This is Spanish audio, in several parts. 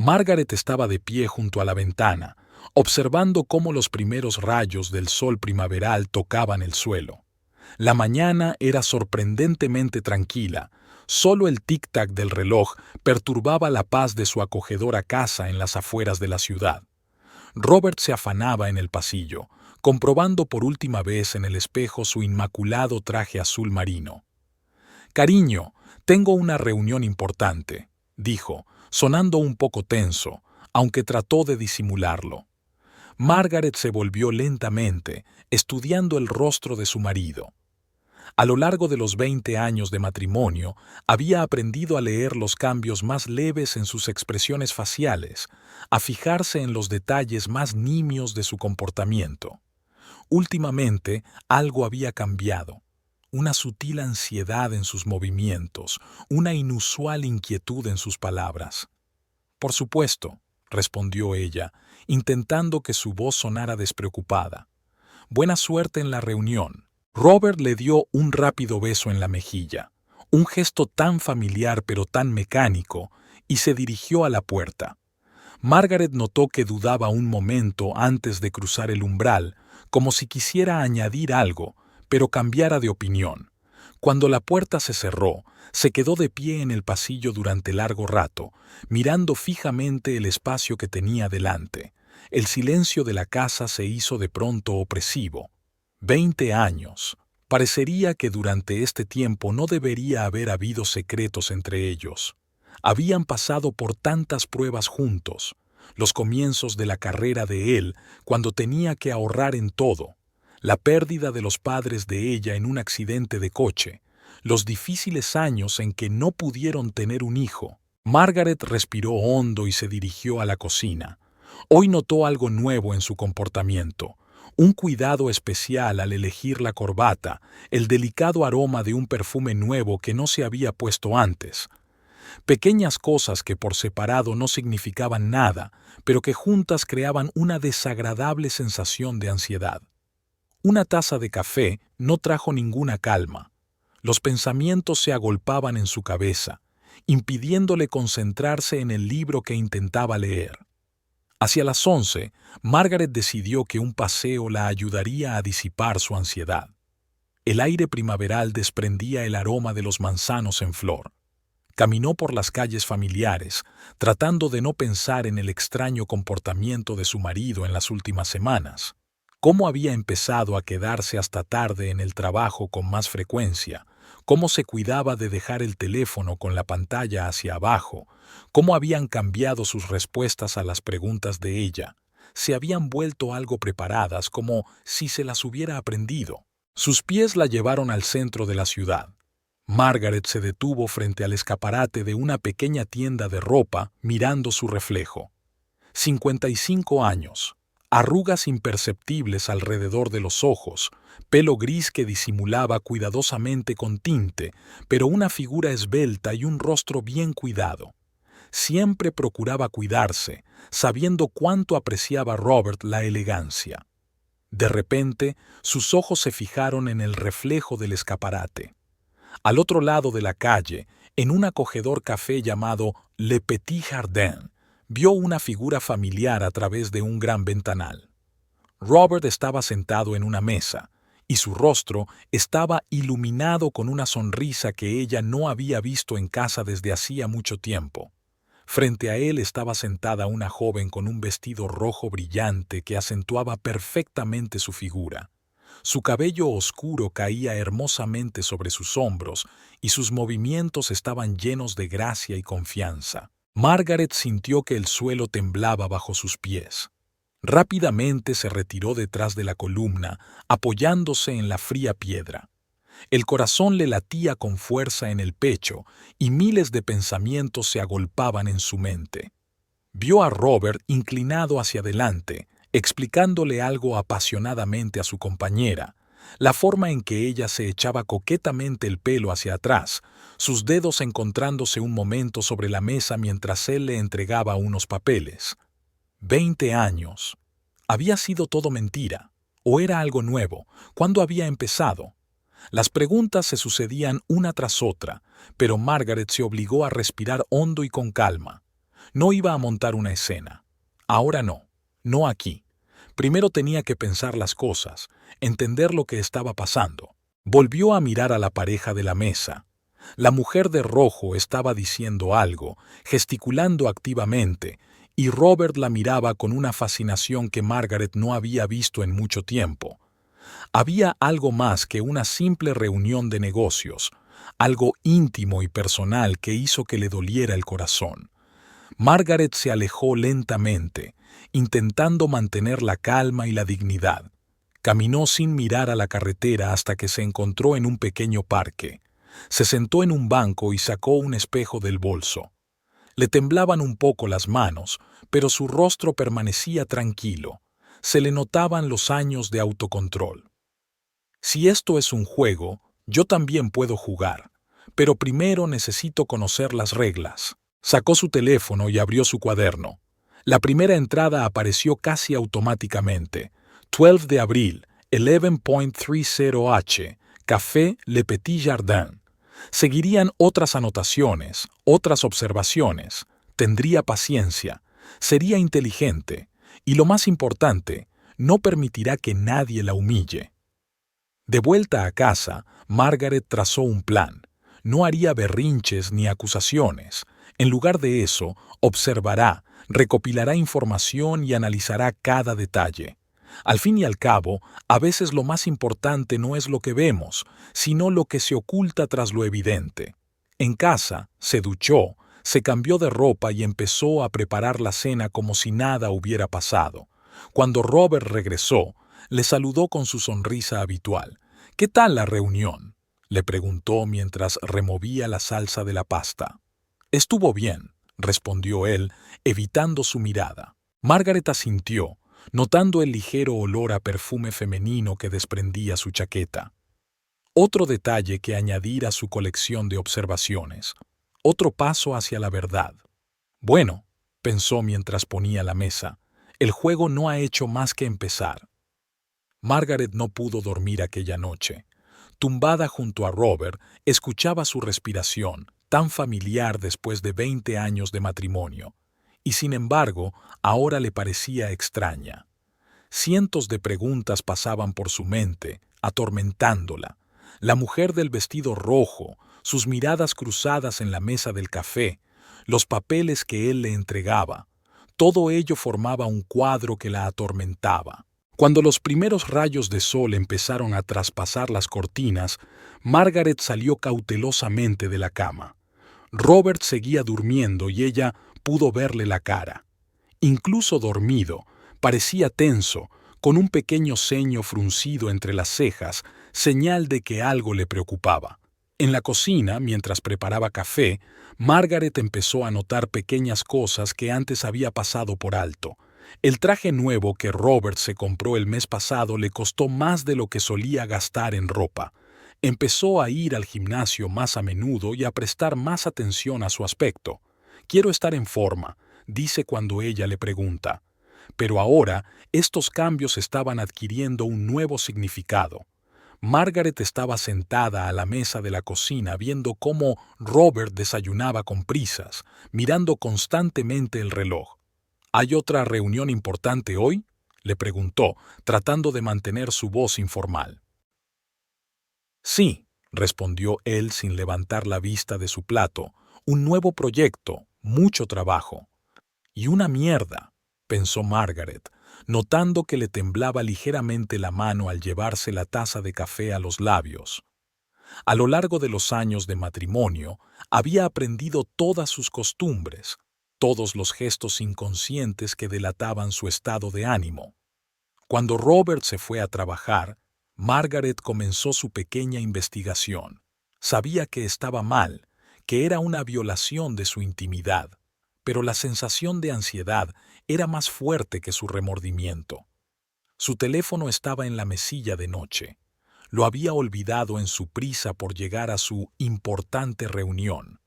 Margaret estaba de pie junto a la ventana, observando cómo los primeros rayos del sol primaveral tocaban el suelo. La mañana era sorprendentemente tranquila, solo el tic-tac del reloj perturbaba la paz de su acogedora casa en las afueras de la ciudad. Robert se afanaba en el pasillo, comprobando por última vez en el espejo su inmaculado traje azul marino. «Cariño, tengo una reunión importante», dijo, sonando un poco tenso, aunque trató de disimularlo. Margaret se volvió lentamente, estudiando el rostro de su marido. A lo largo de los 20 años de matrimonio, había aprendido a leer los cambios más leves en sus expresiones faciales, a fijarse en los detalles más nimios de su comportamiento. Últimamente, algo había cambiado. Una sutil ansiedad en sus movimientos, una inusual inquietud en sus palabras. «Por supuesto», respondió ella, intentando que su voz sonara despreocupada. «Buena suerte en la reunión». Robert le dio un rápido beso en la mejilla, un gesto tan familiar pero tan mecánico, y se dirigió a la puerta. Margaret notó que dudaba un momento antes de cruzar el umbral, como si quisiera añadir algo, pero cambiara de opinión. Cuando la puerta se cerró, se quedó de pie en el pasillo durante largo rato, mirando fijamente el espacio que tenía delante. El silencio de la casa se hizo de pronto opresivo. 20 años. Parecería que durante este tiempo no debería haber habido secretos entre ellos. Habían pasado por tantas pruebas juntos, los comienzos de la carrera de él, cuando tenía que ahorrar en todo, la pérdida de los padres de ella en un accidente de coche, los difíciles años en que no pudieron tener un hijo. Margaret respiró hondo y se dirigió a la cocina. Hoy notó algo nuevo en su comportamiento. Un cuidado especial al elegir la corbata, el delicado aroma de un perfume nuevo que no se había puesto antes. Pequeñas cosas que por separado no significaban nada, pero que juntas creaban una desagradable sensación de ansiedad. Una taza de café no trajo ninguna calma. Los pensamientos se agolpaban en su cabeza, impidiéndole concentrarse en el libro que intentaba leer. Hacia las 11, Margaret decidió que un paseo la ayudaría a disipar su ansiedad. El aire primaveral desprendía el aroma de los manzanos en flor. Caminó por las calles familiares, tratando de no pensar en el extraño comportamiento de su marido en las últimas semanas. Cómo había empezado a quedarse hasta tarde en el trabajo con más frecuencia, cómo se cuidaba de dejar el teléfono con la pantalla hacia abajo, cómo habían cambiado sus respuestas a las preguntas de ella. Se habían vuelto algo preparadas, como si se las hubiera aprendido. Sus pies la llevaron al centro de la ciudad. Margaret se detuvo frente al escaparate de una pequeña tienda de ropa, mirando su reflejo. 55 años, arrugas imperceptibles alrededor de los ojos, pelo gris que disimulaba cuidadosamente con tinte, pero una figura esbelta y un rostro bien cuidado. Siempre procuraba cuidarse, sabiendo cuánto apreciaba Robert la elegancia. De repente, sus ojos se fijaron en el reflejo del escaparate. Al otro lado de la calle, en un acogedor café llamado Le Petit Jardin, vio una figura familiar a través de un gran ventanal. Robert estaba sentado en una mesa, y su rostro estaba iluminado con una sonrisa que ella no había visto en casa desde hacía mucho tiempo. Frente a él estaba sentada una joven con un vestido rojo brillante que acentuaba perfectamente su figura. Su cabello oscuro caía hermosamente sobre sus hombros y sus movimientos estaban llenos de gracia y confianza. Margaret sintió que el suelo temblaba bajo sus pies. Rápidamente se retiró detrás de la columna, apoyándose en la fría piedra. El corazón le latía con fuerza en el pecho y miles de pensamientos se agolpaban en su mente. Vio a Robert inclinado hacia adelante, explicándole algo apasionadamente a su compañera, la forma en que ella se echaba coquetamente el pelo hacia atrás, sus dedos encontrándose un momento sobre la mesa mientras él le entregaba unos papeles. 20 años. ¿Había sido todo mentira? ¿O era algo nuevo? ¿Cuándo había empezado? Las preguntas se sucedían una tras otra, pero Margaret se obligó a respirar hondo y con calma. No iba a montar una escena. Ahora no. No aquí. Primero tenía que pensar las cosas, entender lo que estaba pasando. Volvió a mirar a la pareja de la mesa. La mujer de rojo estaba diciendo algo, gesticulando activamente, y Robert la miraba con una fascinación que Margaret no había visto en mucho tiempo. Había algo más que una simple reunión de negocios, algo íntimo y personal que hizo que le doliera el corazón. Margaret se alejó lentamente, intentando mantener la calma y la dignidad. Caminó sin mirar a la carretera hasta que se encontró en un pequeño parque. Se sentó en un banco y sacó un espejo del bolso. Le temblaban un poco las manos, pero su rostro permanecía tranquilo. Se le notaban los años de autocontrol. Si esto es un juego, yo también puedo jugar, pero primero necesito conocer las reglas. Sacó su teléfono y abrió su cuaderno. La primera entrada apareció casi automáticamente. 12 de abril, 11.30H, Café Le Petit Jardin. Seguirían otras anotaciones, otras observaciones. Tendría paciencia, sería inteligente y, lo más importante, no permitirá que nadie la humille. De vuelta a casa, Margaret trazó un plan. No haría berrinches ni acusaciones. En lugar de eso, observará, recopilará información y analizará cada detalle. Al fin y al cabo, a veces lo más importante no es lo que vemos, sino lo que se oculta tras lo evidente. En casa, se duchó, se cambió de ropa y empezó a preparar la cena como si nada hubiera pasado. Cuando Robert regresó, le saludó con su sonrisa habitual. «¿Qué tal la reunión?», le preguntó mientras removía la salsa de la pasta. «Estuvo bien», respondió él, evitando su mirada. Margaret asintió, notando el ligero olor a perfume femenino que desprendía su chaqueta. Otro detalle que añadir a su colección de observaciones. Otro paso hacia la verdad. Bueno, pensó mientras ponía la mesa, el juego no ha hecho más que empezar. Margaret no pudo dormir aquella noche. Tumbada junto a Robert, escuchaba su respiración, tan familiar después de 20 años de matrimonio, y sin embargo, ahora le parecía extraña. Cientos de preguntas pasaban por su mente, atormentándola. La mujer del vestido rojo, sus miradas cruzadas en la mesa del café, los papeles que él le entregaba, todo ello formaba un cuadro que la atormentaba. Cuando los primeros rayos de sol empezaron a traspasar las cortinas, Margaret salió cautelosamente de la cama. Robert seguía durmiendo y ella pudo verle la cara. Incluso dormido, parecía tenso, con un pequeño ceño fruncido entre las cejas, señal de que algo le preocupaba. En la cocina, mientras preparaba café, Margaret empezó a notar pequeñas cosas que antes había pasado por alto. El traje nuevo que Robert se compró el mes pasado le costó más de lo que solía gastar en ropa. Empezó a ir al gimnasio más a menudo y a prestar más atención a su aspecto. «Quiero estar en forma», dice cuando ella le pregunta. Pero ahora, estos cambios estaban adquiriendo un nuevo significado. Margaret estaba sentada a la mesa de la cocina viendo cómo Robert desayunaba con prisas, mirando constantemente el reloj. «¿Hay otra reunión importante hoy?», le preguntó, tratando de mantener su voz informal. «Sí», respondió él sin levantar la vista de su plato, «un nuevo proyecto, mucho trabajo». «Y una mierda», pensó Margaret, notando que le temblaba ligeramente la mano al llevarse la taza de café a los labios. A lo largo de los años de matrimonio, había aprendido todas sus costumbres, todos los gestos inconscientes que delataban su estado de ánimo. Cuando Robert se fue a trabajar, Margaret comenzó su pequeña investigación. Sabía que estaba mal, que era una violación de su intimidad, pero la sensación de ansiedad era más fuerte que su remordimiento. Su teléfono estaba en la mesilla de noche. Lo había olvidado en su prisa por llegar a su importante reunión.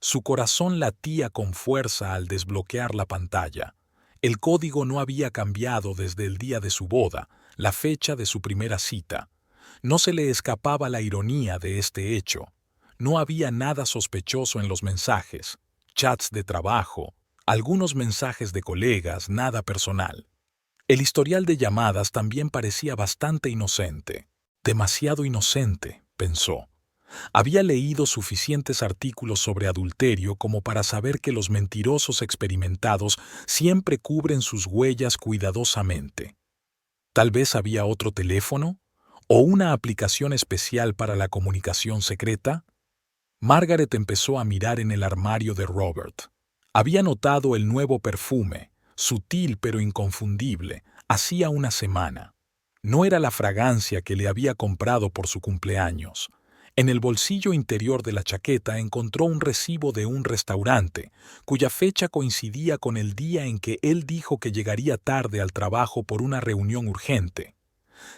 Su corazón latía con fuerza al desbloquear la pantalla. El código no había cambiado desde el día de su boda, la fecha de su primera cita. No se le escapaba la ironía de este hecho. No había nada sospechoso en los mensajes, chats de trabajo, Algunos mensajes de colegas, nada personal. El historial de llamadas también parecía bastante inocente. Demasiado inocente, pensó. Había leído suficientes artículos sobre adulterio como para saber que los mentirosos experimentados siempre cubren sus huellas cuidadosamente. Tal vez había otro teléfono o una aplicación especial para la comunicación secreta. Margaret empezó a mirar en el armario de Robert. Había notado el nuevo perfume, sutil pero inconfundible, hacía una semana. No era la fragancia que le había comprado por su cumpleaños. En el bolsillo interior de la chaqueta encontró un recibo de un restaurante, cuya fecha coincidía con el día en que él dijo que llegaría tarde al trabajo por una reunión urgente.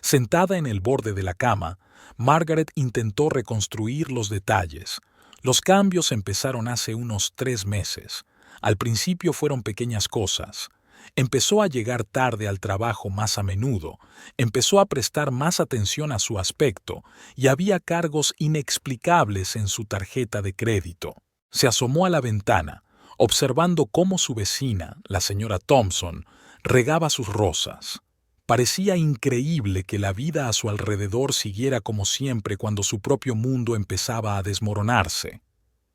Sentada en el borde de la cama, Margaret intentó reconstruir los detalles. Los cambios empezaron hace unos 3 meses. Al principio fueron pequeñas cosas. Empezó a llegar tarde al trabajo más a menudo, empezó a prestar más atención a su aspecto y había cargos inexplicables en su tarjeta de crédito. Se asomó a la ventana, observando cómo su vecina, la señora Thompson, regaba sus rosas. Parecía increíble que la vida a su alrededor siguiera como siempre cuando su propio mundo empezaba a desmoronarse.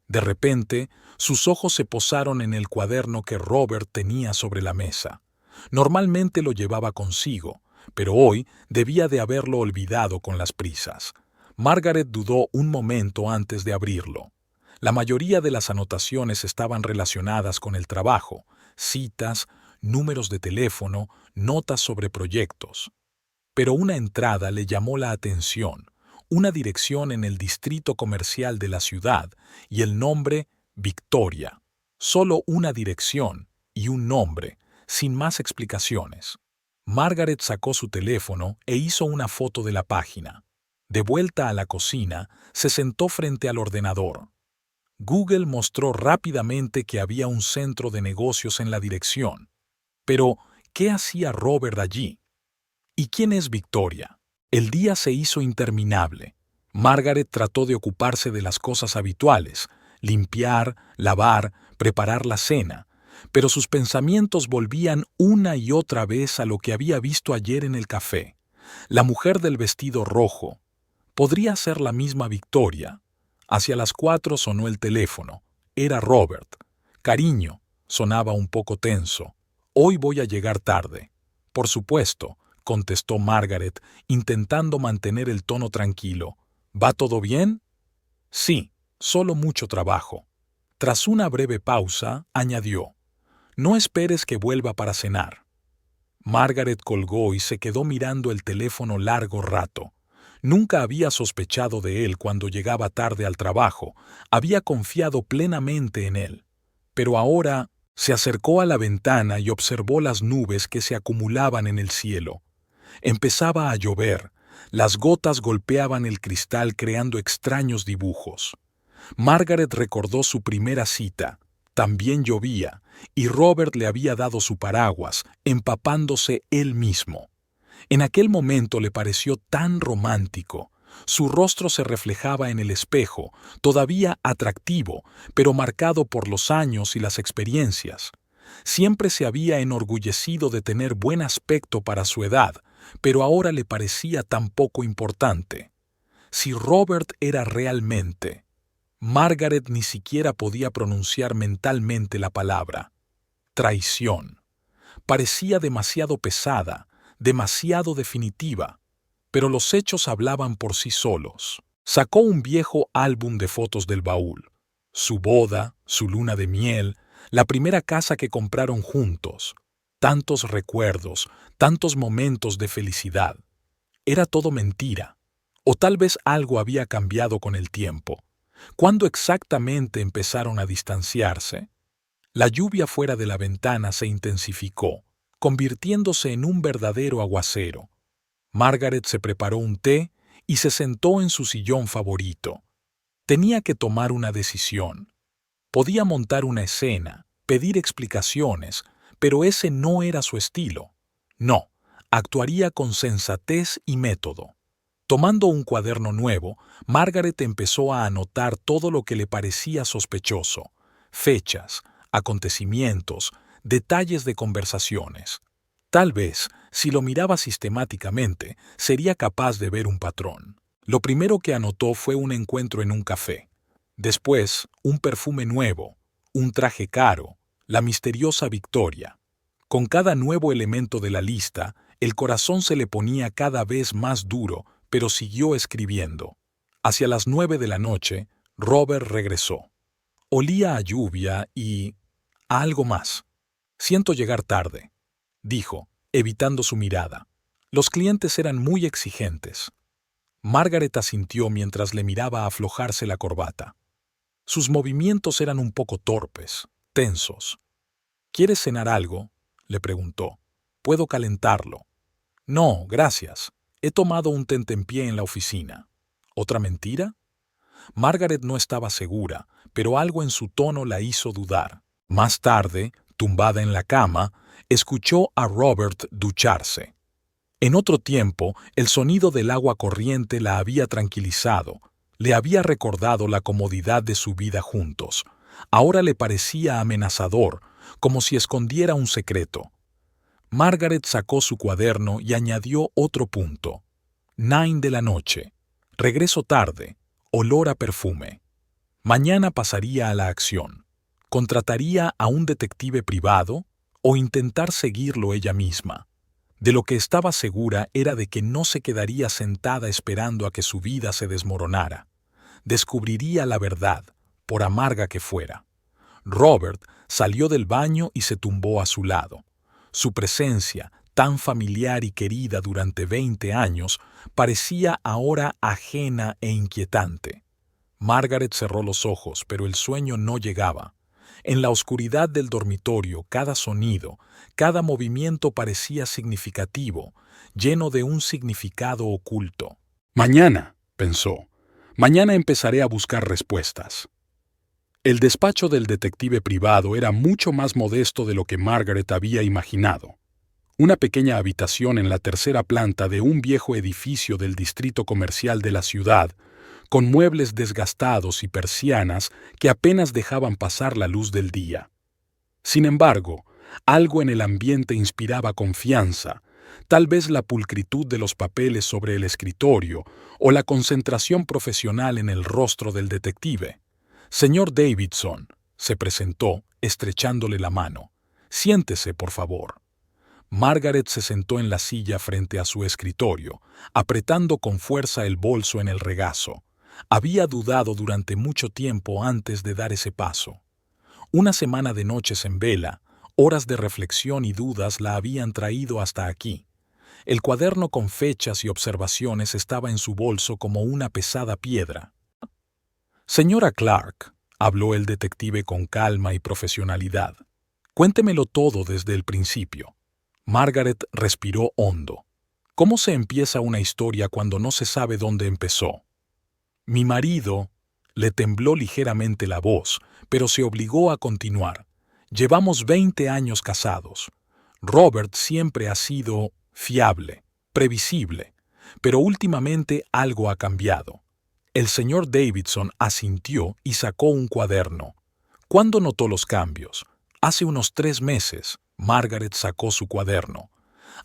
De repente, sus ojos se posaron en el cuaderno que Robert tenía sobre la mesa. Normalmente lo llevaba consigo, pero hoy debía de haberlo olvidado con las prisas. Margaret dudó un momento antes de abrirlo. La mayoría de las anotaciones estaban relacionadas con el trabajo, citas, números de teléfono, notas sobre proyectos. Pero una entrada le llamó la atención. Una dirección en el distrito comercial de la ciudad y el nombre Victoria. Solo una dirección y un nombre, sin más explicaciones. Margaret sacó su teléfono e hizo una foto de la página. De vuelta a la cocina, se sentó frente al ordenador. Google mostró rápidamente que había un centro de negocios en la dirección. Pero, ¿qué hacía Robert allí? ¿Y quién es Victoria? El día se hizo interminable. Margaret trató de ocuparse de las cosas habituales, limpiar, lavar, preparar la cena, pero sus pensamientos volvían una y otra vez a lo que había visto ayer en el café. La mujer del vestido rojo. Podría ser la misma Victoria. Hacia las 4 sonó el teléfono. Era Robert. Cariño, sonaba un poco tenso. Hoy voy a llegar tarde. Por supuesto, contestó Margaret, intentando mantener el tono tranquilo. ¿Va todo bien? Sí, solo mucho trabajo. Tras una breve pausa, añadió, no esperes que vuelva para cenar. Margaret colgó y se quedó mirando el teléfono largo rato. Nunca había sospechado de él cuando llegaba tarde al trabajo, había confiado plenamente en él. Pero ahora se acercó a la ventana y observó las nubes que se acumulaban en el cielo. Empezaba a llover, las gotas golpeaban el cristal creando extraños dibujos. Margaret recordó su primera cita. También llovía, y Robert le había dado su paraguas, empapándose él mismo. En aquel momento le pareció tan romántico. Su rostro se reflejaba en el espejo, todavía atractivo, pero marcado por los años y las experiencias. Siempre se había enorgullecido de tener buen aspecto para su edad, pero ahora le parecía tan poco importante. Si Robert era realmente... Margaret ni siquiera podía pronunciar mentalmente la palabra. Traición. Parecía demasiado pesada, demasiado definitiva, pero los hechos hablaban por sí solos. Sacó un viejo álbum de fotos del baúl. Su boda, su luna de miel, la primera casa que compraron juntos. Tantos recuerdos, tantos momentos de felicidad. Era todo mentira. O tal vez algo había cambiado con el tiempo. ¿Cuándo exactamente empezaron a distanciarse? La lluvia fuera de la ventana se intensificó, convirtiéndose en un verdadero aguacero. Margaret se preparó un té y se sentó en su sillón favorito. Tenía que tomar una decisión. Podía montar una escena, pedir explicaciones, pero ese no era su estilo. No, actuaría con sensatez y método. Tomando un cuaderno nuevo, Margaret empezó a anotar todo lo que le parecía sospechoso. Fechas, acontecimientos, detalles de conversaciones. Tal vez, si lo miraba sistemáticamente, sería capaz de ver un patrón. Lo primero que anotó fue un encuentro en un café. Después, un perfume nuevo, un traje caro, la misteriosa Victoria. Con cada nuevo elemento de la lista, el corazón se le ponía cada vez más duro, pero siguió escribiendo. Hacia las 9 de la noche, Robert regresó. Olía a lluvia y a algo más. Siento llegar tarde, dijo, evitando su mirada. Los clientes eran muy exigentes. Margaret asintió mientras le miraba aflojarse la corbata. Sus movimientos eran un poco torpes, tensos. ¿Quieres cenar algo?, le preguntó. Puedo calentarlo. No, gracias. He tomado un tentempié en la oficina. ¿Otra mentira? Margaret no estaba segura, pero algo en su tono la hizo dudar. Más tarde, tumbada en la cama, escuchó a Robert ducharse. En otro tiempo, el sonido del agua corriente la había tranquilizado, le había recordado la comodidad de su vida juntos. Ahora le parecía amenazador, como si escondiera un secreto. Margaret sacó su cuaderno y añadió otro punto. 9 de la noche. Regreso tarde. Olor a perfume. Mañana pasaría a la acción. ¿Contrataría a un detective privado o intentar seguirlo ella misma? De lo que estaba segura era de que no se quedaría sentada esperando a que su vida se desmoronara. Descubriría la verdad, por amarga que fuera. Robert salió del baño y se tumbó a su lado. Su presencia, tan familiar y querida durante 20 años, parecía ahora ajena e inquietante. Margaret cerró los ojos, pero el sueño no llegaba. En la oscuridad del dormitorio, cada sonido, cada movimiento parecía significativo, lleno de un significado oculto. Mañana, pensó, mañana empezaré a buscar respuestas. El despacho del detective privado era mucho más modesto de lo que Margaret había imaginado. Una pequeña habitación en la tercera planta de un viejo edificio del distrito comercial de la ciudad, con muebles desgastados y persianas que apenas dejaban pasar la luz del día. Sin embargo, algo en el ambiente inspiraba confianza, tal vez la pulcritud de los papeles sobre el escritorio o la concentración profesional en el rostro del detective. Señor Davidson, se presentó, estrechándole la mano. Siéntese, por favor. Margaret se sentó en la silla frente a su escritorio, apretando con fuerza el bolso en el regazo. Había dudado durante mucho tiempo antes de dar ese paso. Una semana de noches en vela, horas de reflexión y dudas la habían traído hasta aquí. El cuaderno con fechas y observaciones estaba en su bolso como una pesada piedra. Señora Clark, habló el detective con calma y profesionalidad. Cuéntemelo todo desde el principio. Margaret respiró hondo. ¿Cómo se empieza una historia cuando no se sabe dónde empezó? Mi marido, le tembló ligeramente la voz, pero se obligó a continuar. Llevamos 20 años casados. Robert siempre ha sido fiable, previsible, pero últimamente algo ha cambiado. El señor Davidson asintió y sacó un cuaderno. ¿Cuándo notó los cambios? Hace unos 3 meses. Margaret sacó su cuaderno.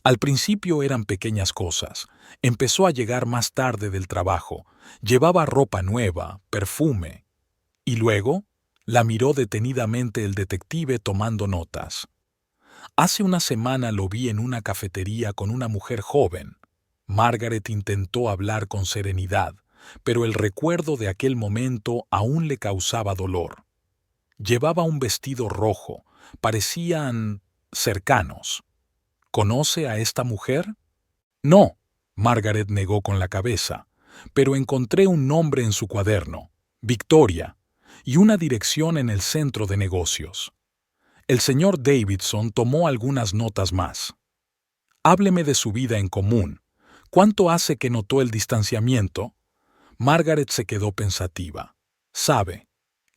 Al principio eran pequeñas cosas. Empezó a llegar más tarde del trabajo. Llevaba ropa nueva, perfume. Y luego la miró detenidamente el detective tomando notas. Hace una semana lo vi en una cafetería con una mujer joven. Margaret intentó hablar con serenidad, pero el recuerdo de aquel momento aún le causaba dolor. Llevaba un vestido rojo. Parecían cercanos. ¿Conoce a esta mujer? No, Margaret negó con la cabeza, pero encontré un nombre en su cuaderno, Victoria, y una dirección en el centro de negocios. El señor Davidson tomó algunas notas más. Hábleme de su vida en común. ¿Cuánto hace que notó el distanciamiento? Margaret se quedó pensativa. Sabe,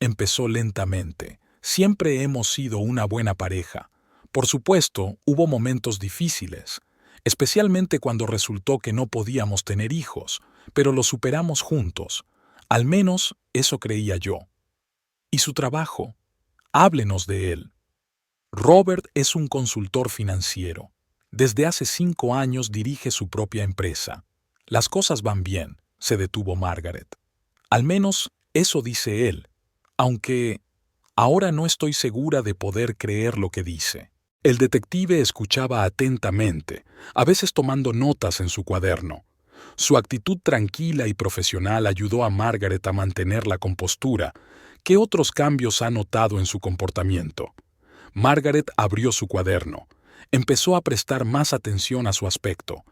empezó lentamente, siempre hemos sido una buena pareja. Por supuesto, hubo momentos difíciles, especialmente cuando resultó que no podíamos tener hijos, pero lo superamos juntos. Al menos eso creía yo. ¿Y su trabajo? Háblenos de él. Robert es un consultor financiero. Desde hace 5 años dirige su propia empresa. Las cosas van bien, se detuvo Margaret. Al menos eso dice él, aunque ahora no estoy segura de poder creer lo que dice. El detective escuchaba atentamente, a veces tomando notas en su cuaderno. Su actitud tranquila y profesional ayudó a Margaret a mantener la compostura. ¿Qué otros cambios ha notado en su comportamiento? Margaret abrió su cuaderno. Empezó a prestar más atención a su aspecto.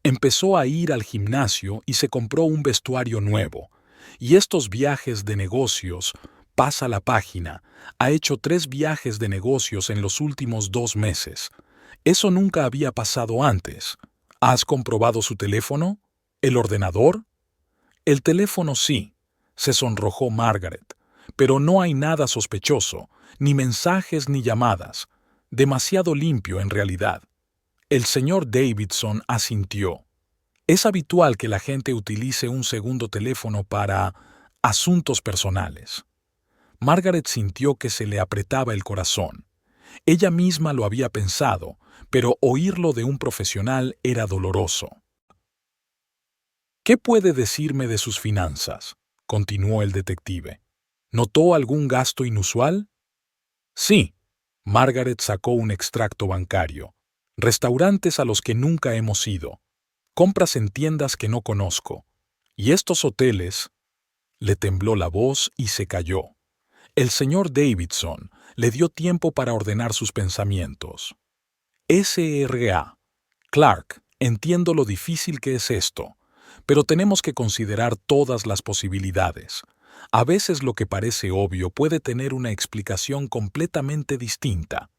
Empezó a ir al gimnasio y se compró un vestuario nuevo. Y estos viajes de negocios, pasa la página, ha hecho 3 viajes de negocios en los últimos 2 meses. Eso nunca había pasado antes. ¿Has comprobado su teléfono? ¿El ordenador? El teléfono sí, se sonrojó Margaret, pero no hay nada sospechoso, ni mensajes ni llamadas. Demasiado limpio en realidad. El señor Davidson asintió. Es habitual que la gente utilice un segundo teléfono para asuntos personales. Margaret sintió que se le apretaba el corazón. Ella misma lo había pensado, pero oírlo de un profesional era doloroso. ¿Qué puede decirme de sus finanzas?, continuó el detective. ¿Notó algún gasto inusual? Sí. Margaret sacó un extracto bancario. Restaurantes a los que nunca hemos ido. Compras en tiendas que no conozco. Y estos hoteles... Le tembló la voz y se calló. El señor Davidson le dio tiempo para ordenar sus pensamientos. S.R.A. Clark, entiendo lo difícil que es esto, pero tenemos que considerar todas las posibilidades. A veces lo que parece obvio puede tener una explicación completamente distinta.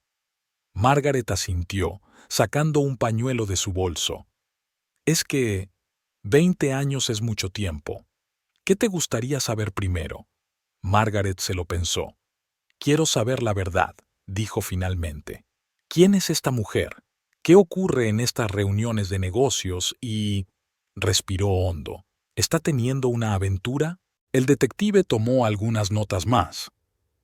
Margaret asintió, sacando un pañuelo de su bolso. Es que 20 años es mucho tiempo. ¿Qué te gustaría saber primero? Margaret se lo pensó. Quiero saber la verdad, dijo finalmente. ¿Quién es esta mujer? ¿Qué ocurre en estas reuniones de negocios? Y... respiró hondo. ¿Está teniendo una aventura? El detective tomó algunas notas más.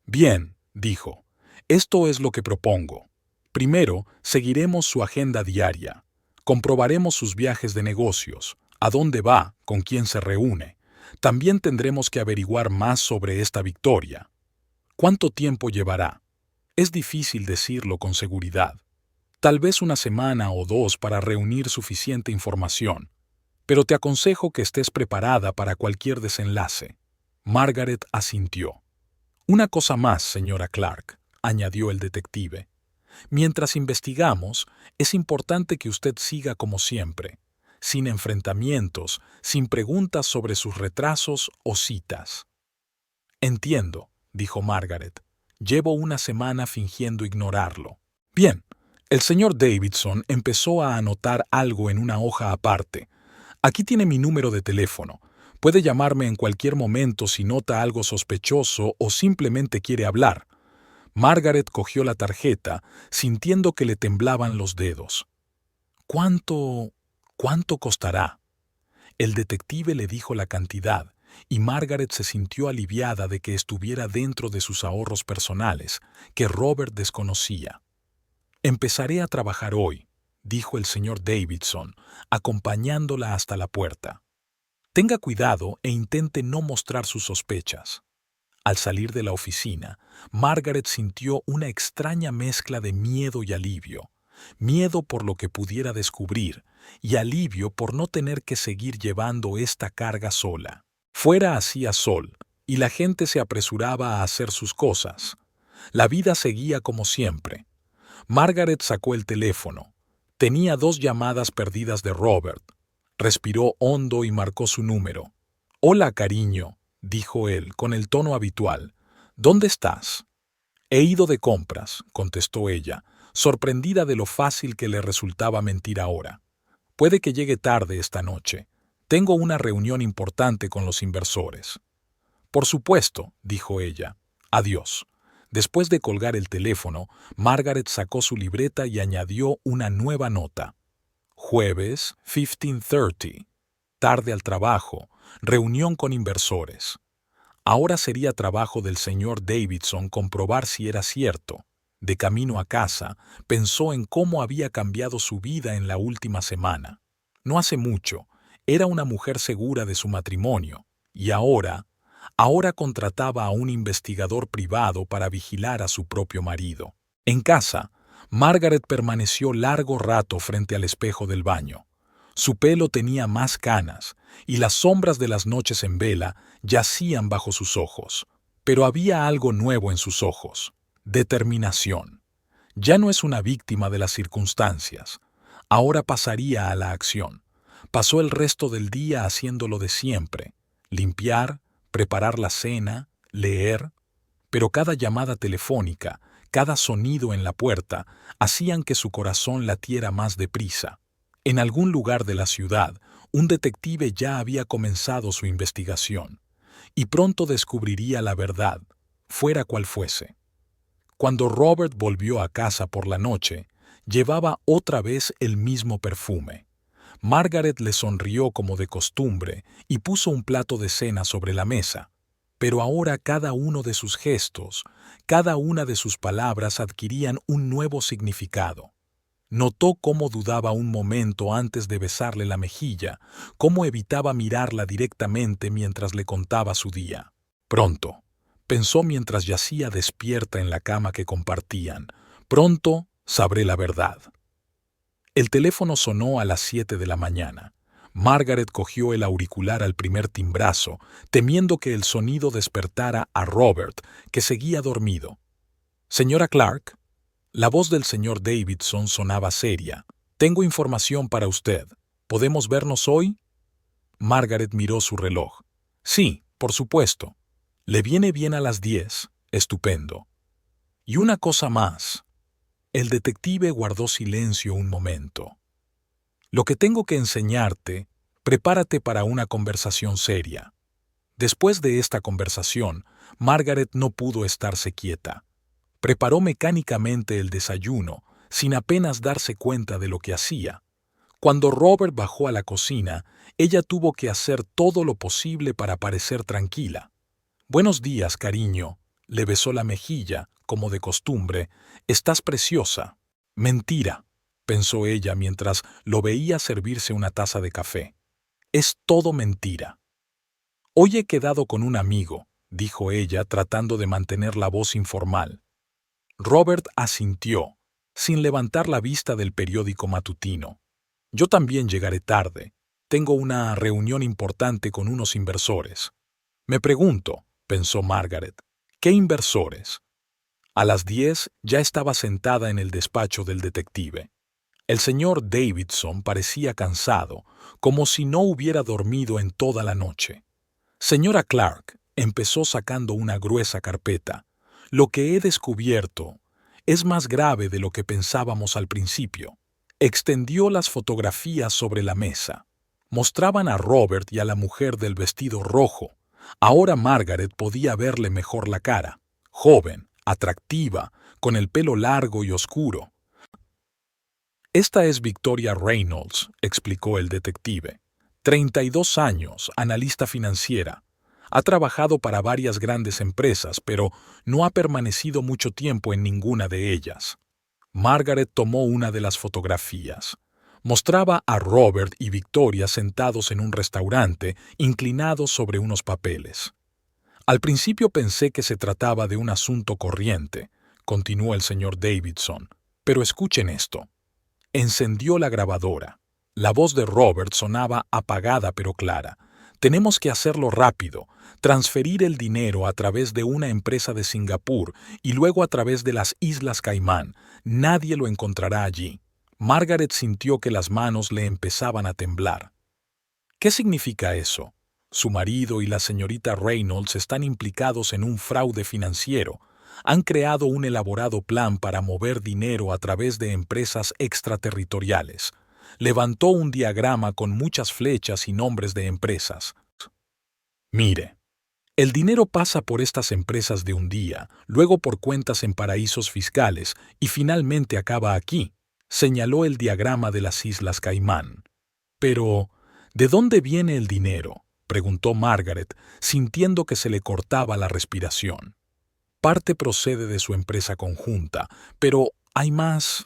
Bien, dijo. Esto es lo que propongo. Primero, seguiremos su agenda diaria. Comprobaremos sus viajes de negocios, a dónde va, con quién se reúne. También tendremos que averiguar más sobre esta victoria. ¿Cuánto tiempo llevará? Es difícil decirlo con seguridad. Tal vez una semana o 2 para reunir suficiente información. Pero te aconsejo que estés preparada para cualquier desenlace. Margaret asintió. Una cosa más, señora Clark, añadió el detective. Mientras investigamos, es importante que usted siga como siempre, sin enfrentamientos, sin preguntas sobre sus retrasos o citas. Entiendo, dijo Margaret. Llevo una semana fingiendo ignorarlo. Bien, el señor Davidson empezó a anotar algo en una hoja aparte. Aquí tiene mi número de teléfono. Puede llamarme en cualquier momento si nota algo sospechoso o simplemente quiere hablar. Margaret cogió la tarjeta, sintiendo que le temblaban los dedos. ¿Cuánto costará? El detective le dijo la cantidad, y Margaret se sintió aliviada de que estuviera dentro de sus ahorros personales, que Robert desconocía. Empezaré a trabajar hoy, dijo el señor Davidson, acompañándola hasta la puerta. Tenga cuidado e intente no mostrar sus sospechas. Al salir de la oficina, Margaret sintió una extraña mezcla de miedo y alivio. Miedo por lo que pudiera descubrir y alivio por no tener que seguir llevando esta carga sola. Fuera hacía sol y la gente se apresuraba a hacer sus cosas. La vida seguía como siempre. Margaret sacó el teléfono. Tenía 2 llamadas perdidas de Robert. Respiró hondo y marcó su número. «Hola, cariño», dijo él con el tono habitual. «¿Dónde estás?» «He ido de compras», contestó ella, sorprendida de lo fácil que le resultaba mentir ahora. «Puede que llegue tarde esta noche. Tengo una reunión importante con los inversores». «Por supuesto», dijo ella. «Adiós». Después de colgar el teléfono, Margaret sacó su libreta y añadió una nueva nota. Jueves, 15:30. Tarde al trabajo. Reunión con inversores. Ahora sería trabajo del señor Davidson comprobar si era cierto. De camino a casa, pensó en cómo había cambiado su vida en la última semana. No hace mucho, era una mujer segura de su matrimonio, y ahora contrataba a un investigador privado para vigilar a su propio marido. En casa, Margaret permaneció largo rato frente al espejo del baño. Su pelo tenía más canas, y las sombras de las noches en vela yacían bajo sus ojos. Pero había algo nuevo en sus ojos: determinación. Ya no es una víctima de las circunstancias. Ahora pasaría a la acción. Pasó el resto del día haciendo lo de siempre: limpiar, preparar la cena, leer. Pero cada llamada telefónica, cada sonido en la puerta, hacían que su corazón latiera más deprisa. En algún lugar de la ciudad, un detective ya había comenzado su investigación, y pronto descubriría la verdad, fuera cual fuese. Cuando Robert volvió a casa por la noche, llevaba otra vez el mismo perfume. Margaret le sonrió como de costumbre y puso un plato de cena sobre la mesa. Pero ahora cada uno de sus gestos, cada una de sus palabras adquirían un nuevo significado. Notó cómo dudaba un momento antes de besarle la mejilla, cómo evitaba mirarla directamente mientras le contaba su día. Pronto, pensó mientras yacía despierta en la cama que compartían, pronto sabré la verdad. El teléfono sonó a las 7 de la mañana. Margaret cogió el auricular al primer timbrazo, temiendo que el sonido despertara a Robert, que seguía dormido. «Señora Clark». La voz del señor Davidson sonaba seria. «Tengo información para usted. ¿Podemos vernos hoy?» Margaret miró su reloj. «Sí, por supuesto. ¿Le viene bien a las 10? Estupendo. Y una cosa más». El detective guardó silencio un momento. «Lo que tengo que enseñarte, prepárate para una conversación seria». Después de esta conversación, Margaret no pudo estarse quieta. Preparó mecánicamente el desayuno, sin apenas darse cuenta de lo que hacía. Cuando Robert bajó a la cocina, ella tuvo que hacer todo lo posible para parecer tranquila. «Buenos días, cariño», le besó la mejilla, como de costumbre. «Estás preciosa». «Mentira», pensó ella mientras lo veía servirse una taza de café. «Es todo mentira». «Hoy he quedado con un amigo», dijo ella tratando de mantener la voz informal. Robert asintió, sin levantar la vista del periódico matutino. «Yo también llegaré tarde. Tengo una reunión importante con unos inversores». «Me pregunto», pensó Margaret, «¿qué inversores?». A las 10 ya estaba sentada en el despacho del detective. El señor Davidson parecía cansado, como si no hubiera dormido en toda la noche. «Señora Clark», empezó sacando una gruesa carpeta, «lo que he descubierto es más grave de lo que pensábamos al principio». Extendió las fotografías sobre la mesa. Mostraban a Robert y a la mujer del vestido rojo. Ahora Margaret podía verle mejor la cara, joven, atractiva, con el pelo largo y oscuro. «Esta es Victoria Reynolds», explicó el detective. 32 años, analista financiera. Ha trabajado para varias grandes empresas, pero no ha permanecido mucho tiempo en ninguna de ellas. Margaret tomó una de las fotografías. Mostraba a Robert y Victoria sentados en un restaurante, inclinados sobre unos papeles. «Al principio pensé que se trataba de un asunto corriente», continuó el señor Davidson, «pero escuchen esto». Encendió la grabadora. La voz de Robert sonaba apagada pero clara. «Tenemos que hacerlo rápido, transferir el dinero a través de una empresa de Singapur y luego a través de las Islas Caimán. Nadie lo encontrará allí». Margaret sintió que las manos le empezaban a temblar. «¿Qué significa eso? Su marido y la señorita Reynolds están implicados en un fraude financiero. Han creado un elaborado plan para mover dinero a través de empresas extraterritoriales». Levantó un diagrama con muchas flechas y nombres de empresas. «Mire, el dinero pasa por estas empresas de un día, luego por cuentas en paraísos fiscales y finalmente acaba aquí», señaló el diagrama de las Islas Caimán. «Pero, ¿de dónde viene el dinero? preguntó Margaret, sintiendo que se le cortaba la respiración. Parte procede de su empresa conjunta, pero hay más.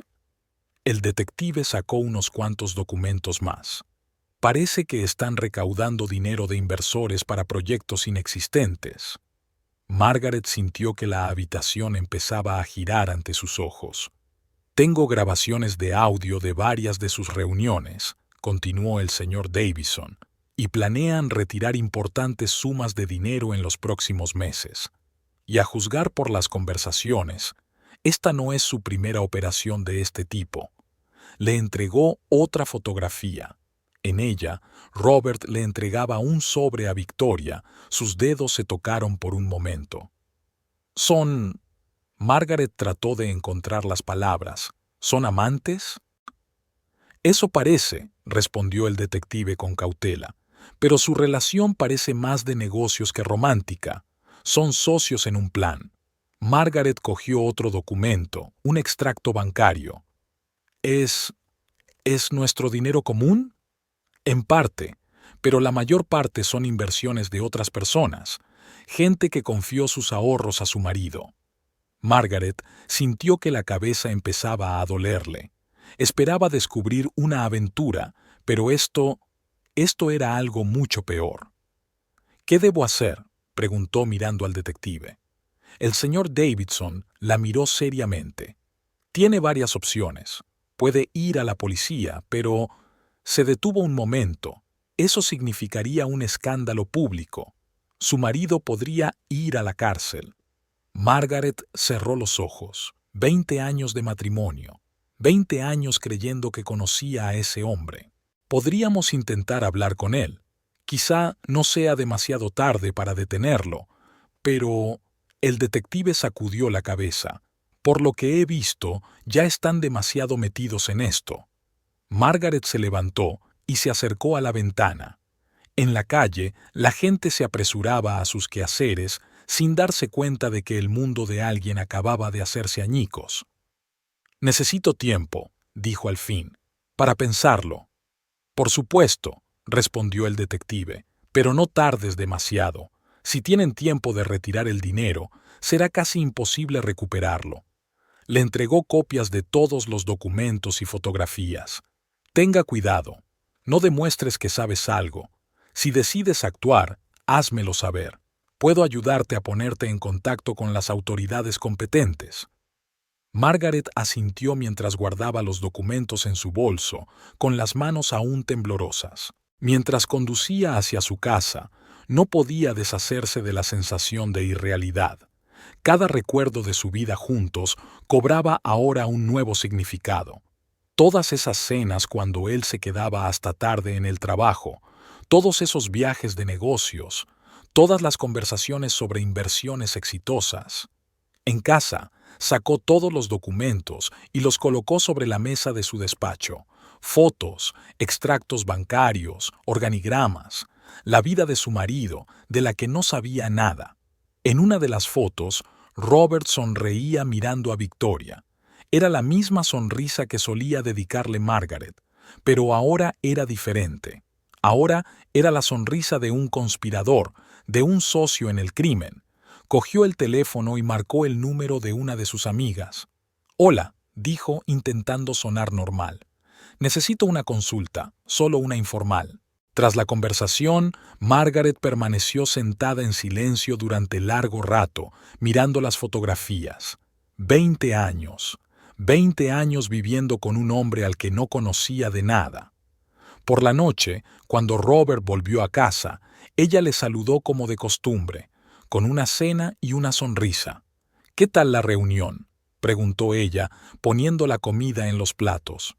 El detective sacó unos cuantos documentos más. Parece que están recaudando dinero de inversores para proyectos inexistentes. Margaret sintió que la habitación empezaba a girar ante sus ojos. Tengo grabaciones de audio de varias de sus reuniones, continuó el señor Davison, y planean retirar importantes sumas de dinero en los próximos meses. Y a juzgar por las conversaciones, esta no es su primera operación de este tipo. Le entregó otra fotografía. En ella, Robert le entregaba un sobre a Victoria. Sus dedos se tocaron por un momento. ¿Son...? Margaret trató de encontrar las palabras. ¿Son amantes? Eso parece, respondió el detective con cautela, pero su relación parece más de negocios que romántica. Son socios en un plan. Margaret cogió otro documento, un extracto bancario. ¿Es nuestro dinero común? En parte, pero la mayor parte son inversiones de otras personas, gente que confió sus ahorros a su marido. Margaret sintió que la cabeza empezaba a dolerle. Esperaba descubrir una aventura, pero esto era algo mucho peor. ¿Qué debo hacer?, preguntó mirando al detective. El señor Davidson la miró seriamente. Tiene varias opciones. Puede ir a la policía, pero... Se detuvo un momento. Eso significaría un escándalo público. Su marido podría ir a la cárcel. Margaret cerró los ojos. 20 años de matrimonio. 20 años creyendo que conocía a ese hombre. Podríamos intentar hablar con él. Quizá no sea demasiado tarde para detenerlo, pero... El detective sacudió la cabeza. Por lo que he visto, ya están demasiado metidos en esto. Margaret se levantó y se acercó a la ventana. En la calle, la gente se apresuraba a sus quehaceres sin darse cuenta de que el mundo de alguien acababa de hacerse añicos. «Necesito tiempo», dijo al fin, «para pensarlo». «Por supuesto», respondió el detective, «pero no tardes demasiado. Si tienen tiempo de retirar el dinero, será casi imposible recuperarlo». Le entregó copias de todos los documentos y fotografías. «Tenga cuidado. No demuestres que sabes algo. Si decides actuar, házmelo saber. Puedo ayudarte a ponerte en contacto con las autoridades competentes». Margaret asintió mientras guardaba los documentos en su bolso, con las manos aún temblorosas. Mientras conducía hacia su casa, no podía deshacerse de la sensación de irrealidad. Cada recuerdo de su vida juntos cobraba ahora un nuevo significado. Todas esas cenas cuando él se quedaba hasta tarde en el trabajo, todos esos viajes de negocios, todas las conversaciones sobre inversiones exitosas. En casa, sacó todos los documentos y los colocó sobre la mesa de su despacho. Fotos, extractos bancarios, organigramas, la vida de su marido, de la que no sabía nada. En una de las fotos, Robert sonreía mirando a Victoria. Era la misma sonrisa que solía dedicarle Margaret, pero ahora era diferente. Ahora era la sonrisa de un conspirador, de un socio en el crimen. Cogió el teléfono y marcó el número de una de sus amigas. «Hola», dijo intentando sonar normal. «Necesito una consulta, solo una informal». Tras la conversación, Margaret permaneció sentada en silencio durante largo rato, mirando las fotografías. 20 años. 20 años viviendo con un hombre al que no conocía de nada. Por la noche, cuando Robert volvió a casa, ella le saludó como de costumbre, con una cena y una sonrisa. «¿Qué tal la reunión?», preguntó ella, poniendo la comida en los platos.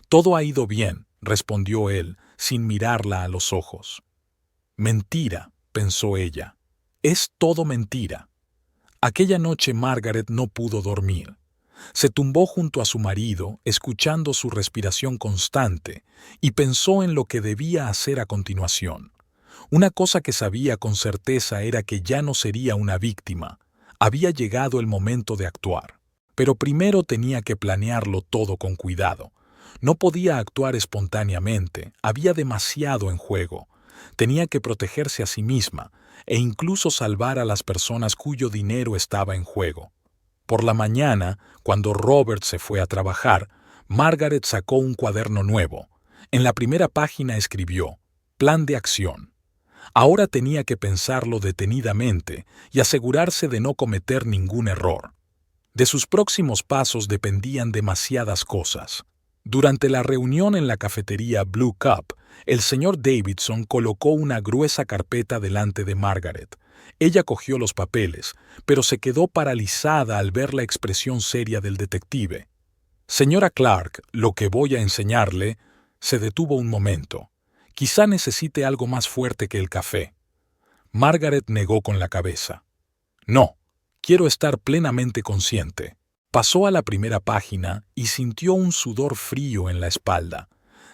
«Todo ha ido bien», respondió él, sin mirarla a los ojos. «Mentira», pensó ella. «Es todo mentira». Aquella noche Margaret no pudo dormir. Se tumbó junto a su marido, escuchando su respiración constante, y pensó en lo que debía hacer a continuación. Una cosa que sabía con certeza era que ya no sería una víctima. Había llegado el momento de actuar. Pero primero tenía que planearlo todo con cuidado. No podía actuar espontáneamente, había demasiado en juego. tenía que protegerse a sí misma e incluso salvar a las personas cuyo dinero estaba en juego. Por la mañana, cuando Robert se fue a trabajar, Margaret sacó un cuaderno nuevo. En la primera página escribió: Plan de acción. Ahora tenía que pensarlo detenidamente y asegurarse de no cometer ningún error. De sus próximos pasos dependían demasiadas cosas. Durante la reunión en la cafetería Blue Cup, el señor Davidson colocó una gruesa carpeta delante de Margaret. Ella cogió los papeles, pero se quedó paralizada al ver la expresión seria del detective. Señora Clark, lo que voy a enseñarle... Se detuvo un momento. Quizá necesite algo más fuerte que el café. Margaret negó con la cabeza. No, quiero estar plenamente consciente. Pasó a la primera página y sintió un sudor frío en la espalda.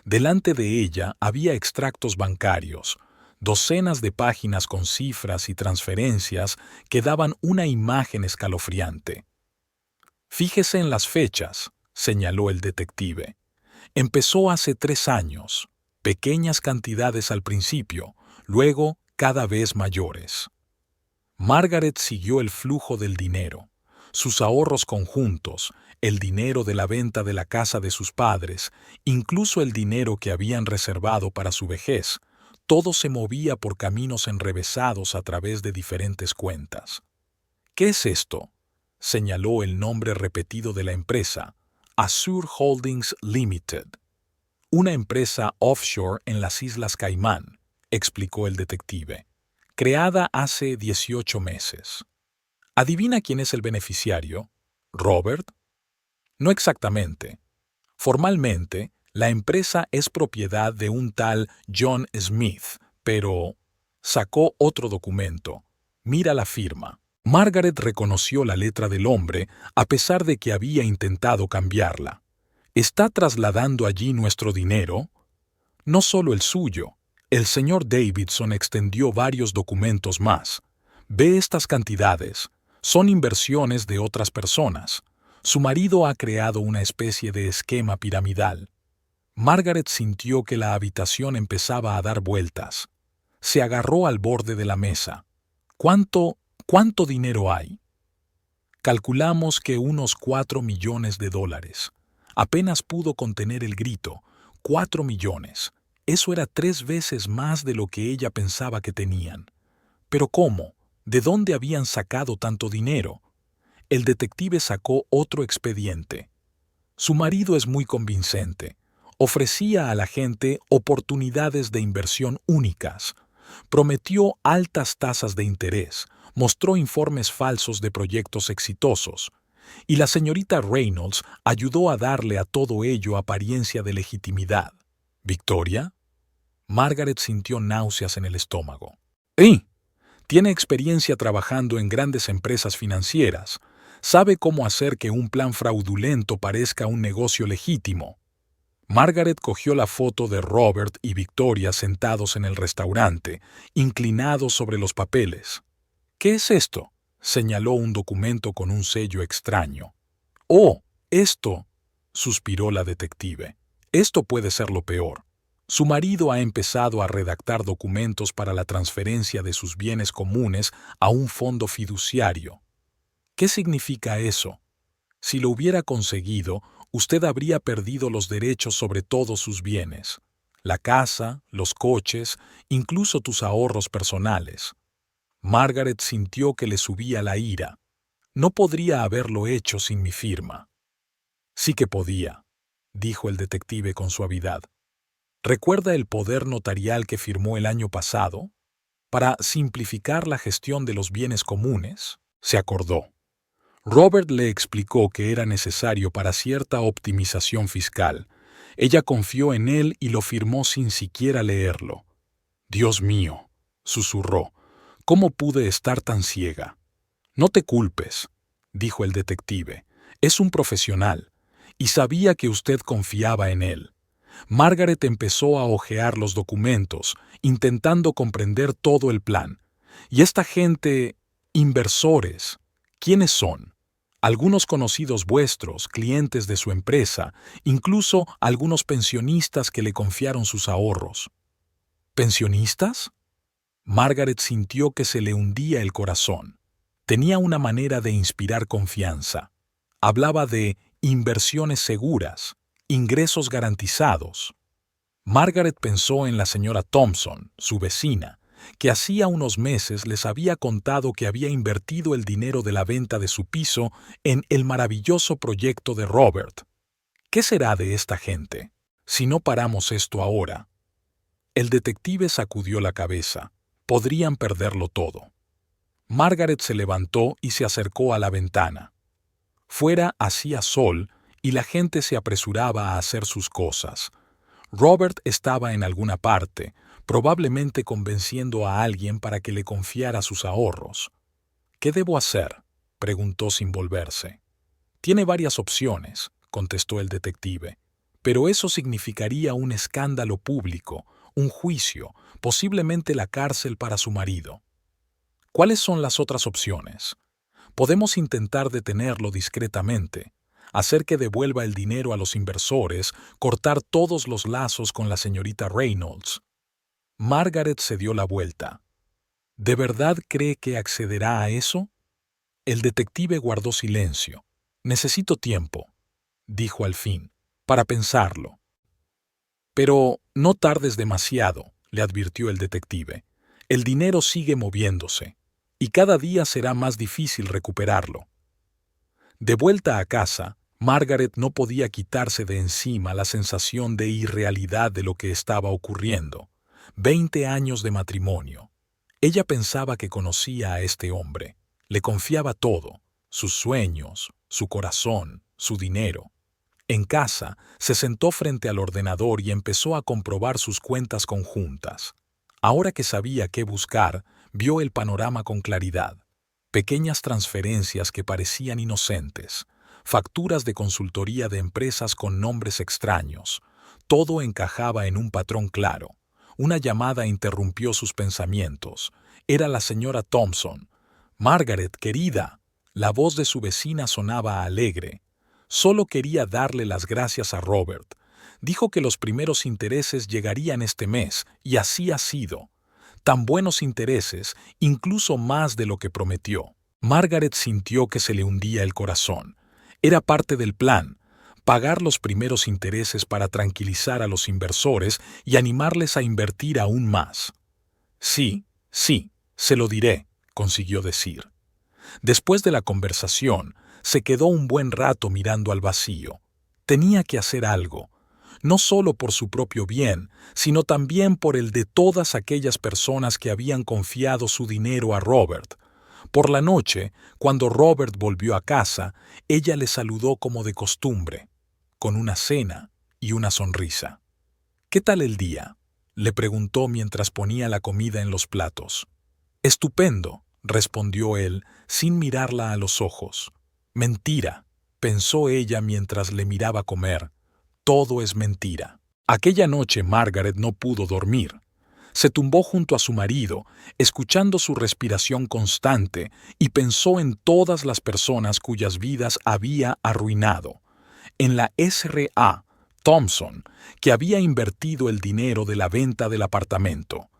Delante de ella había extractos bancarios, docenas de páginas con cifras y transferencias que daban una imagen escalofriante. Fíjese en las fechas, señaló el detective. Empezó hace 3 años, pequeñas cantidades al principio, luego cada vez mayores. Margaret siguió el flujo del dinero, sus ahorros conjuntos, el dinero de la venta de la casa de sus padres, incluso el dinero que habían reservado para su vejez. Todo se movía por caminos enrevesados a través de diferentes cuentas. ¿Qué es esto?, señaló el nombre repetido de la empresa, Azure Holdings Limited. Una empresa offshore en las Islas Caimán, explicó el detective, creada hace 18 meses. ¿Adivina quién es el beneficiario? ¿Robert? No exactamente. Formalmente, la empresa es propiedad de un tal John Smith, pero... Sacó otro documento. Mira la firma. Margaret reconoció la letra del hombre a pesar de que había intentado cambiarla. ¿Está trasladando allí nuestro dinero? No solo el suyo. El señor Davidson extendió varios documentos más. Ve estas cantidades. Son inversiones de otras personas. Su marido ha creado una especie de esquema piramidal. Margaret sintió que la habitación empezaba a dar vueltas. Se agarró al borde de la mesa. ¿Cuánto dinero hay? Calculamos que unos $4 millones. Apenas pudo contener el grito. 4 millones. Eso era 3 veces más de lo que ella pensaba que tenían. ¿Pero cómo? ¿De dónde habían sacado tanto dinero? El detective sacó otro expediente. Su marido es muy convincente. Ofrecía a la gente oportunidades de inversión únicas. Prometió altas tasas de interés. Mostró informes falsos de proyectos exitosos. Y la señorita Reynolds ayudó a darle a todo ello apariencia de legitimidad. ¿Victoria? Margaret sintió náuseas en el estómago. ¡Sí! Tiene experiencia trabajando en grandes empresas financieras. Sabe cómo hacer que un plan fraudulento parezca un negocio legítimo. Margaret cogió la foto de Robert y Victoria sentados en el restaurante, inclinados sobre los papeles. ¿Qué es esto?, señaló un documento con un sello extraño. «Oh, esto», suspiró la detective. «Esto puede ser lo peor. Su marido ha empezado a redactar documentos para la transferencia de sus bienes comunes a un fondo fiduciario». ¿Qué significa eso? Si lo hubiera conseguido, usted habría perdido los derechos sobre todos sus bienes, la casa, los coches, incluso tus ahorros personales. Margaret sintió que le subía la ira. No podría haberlo hecho sin mi firma. Sí que podía, dijo el detective con suavidad. ¿Recuerda el poder notarial que firmó el año pasado? Para simplificar la gestión de los bienes comunes, se acordó. Robert le explicó que era necesario para cierta optimización fiscal. Ella confió en él y lo firmó sin siquiera leerlo. «Dios mío», susurró, «¿cómo pude estar tan ciega?» «No te culpes», dijo el detective. «Es un profesional, y sabía que usted confiaba en él». Margaret empezó a hojear los documentos, intentando comprender todo el plan. «¿Y esta gente, inversores, quiénes son?» Algunos conocidos vuestros, clientes de su empresa, incluso algunos pensionistas que le confiaron sus ahorros. ¿Pensionistas? Margaret sintió que se le hundía el corazón. Tenía una manera de inspirar confianza. Hablaba de inversiones seguras, ingresos garantizados. Margaret pensó en la señora Thompson, su vecina, que hacía unos meses les había contado que había invertido el dinero de la venta de su piso en el maravilloso proyecto de Robert. ¿Qué será de esta gente si no paramos esto ahora? El detective sacudió la cabeza. Podrían perderlo todo. Margaret se levantó y se acercó a la ventana. Fuera hacía sol y la gente se apresuraba a hacer sus cosas. Robert estaba en alguna parte, probablemente convenciendo a alguien para que le confiara sus ahorros. ¿Qué debo hacer?, preguntó sin volverse. Tiene varias opciones, contestó el detective, pero eso significaría un escándalo público, un juicio, posiblemente la cárcel para su marido. ¿Cuáles son las otras opciones? Podemos intentar detenerlo discretamente, hacer que devuelva el dinero a los inversores, cortar todos los lazos con la señorita Reynolds. Margaret se dio la vuelta. ¿De verdad cree que accederá a eso? El detective guardó silencio. Necesito tiempo, dijo al fin, para pensarlo. Pero no tardes demasiado, le advirtió el detective. El dinero sigue moviéndose, y cada día será más difícil recuperarlo. De vuelta a casa, Margaret no podía quitarse de encima la sensación de irrealidad de lo que estaba ocurriendo. 20 años de matrimonio. Ella pensaba que conocía a este hombre. Le confiaba todo, sus sueños, su corazón, su dinero. En casa, se sentó frente al ordenador y empezó a comprobar sus cuentas conjuntas. Ahora que sabía qué buscar, vio el panorama con claridad. Pequeñas transferencias que parecían inocentes, facturas de consultoría de empresas con nombres extraños. Todo encajaba en un patrón claro. Una llamada interrumpió sus pensamientos. Era la señora Thompson. «Margaret, querida». La voz de su vecina sonaba alegre. Solo quería darle las gracias a Robert. Dijo que los primeros intereses llegarían este mes, y así ha sido. Tan buenos intereses, incluso más de lo que prometió. Margaret sintió que se le hundía el corazón. Era parte del plan, pagar los primeros intereses para tranquilizar a los inversores y animarles a invertir aún más. Sí, se lo diré, consiguió decir. Después de la conversación, se quedó un buen rato mirando al vacío. Tenía que hacer algo, no solo por su propio bien, sino también por el de todas aquellas personas que habían confiado su dinero a Robert. Por la noche, cuando Robert volvió a casa, ella le saludó como de costumbre, con una cena y una sonrisa. «¿Qué tal el día?», le preguntó mientras ponía la comida en los platos. «Estupendo», respondió él, sin mirarla a los ojos. «Mentira», pensó ella mientras le miraba comer. «Todo es mentira». Aquella noche Margaret no pudo dormir. Se tumbó junto a su marido, escuchando su respiración constante, y pensó en todas las personas cuyas vidas había arruinado. En la S.R.A. Thompson, que había invertido el dinero de la venta del apartamento.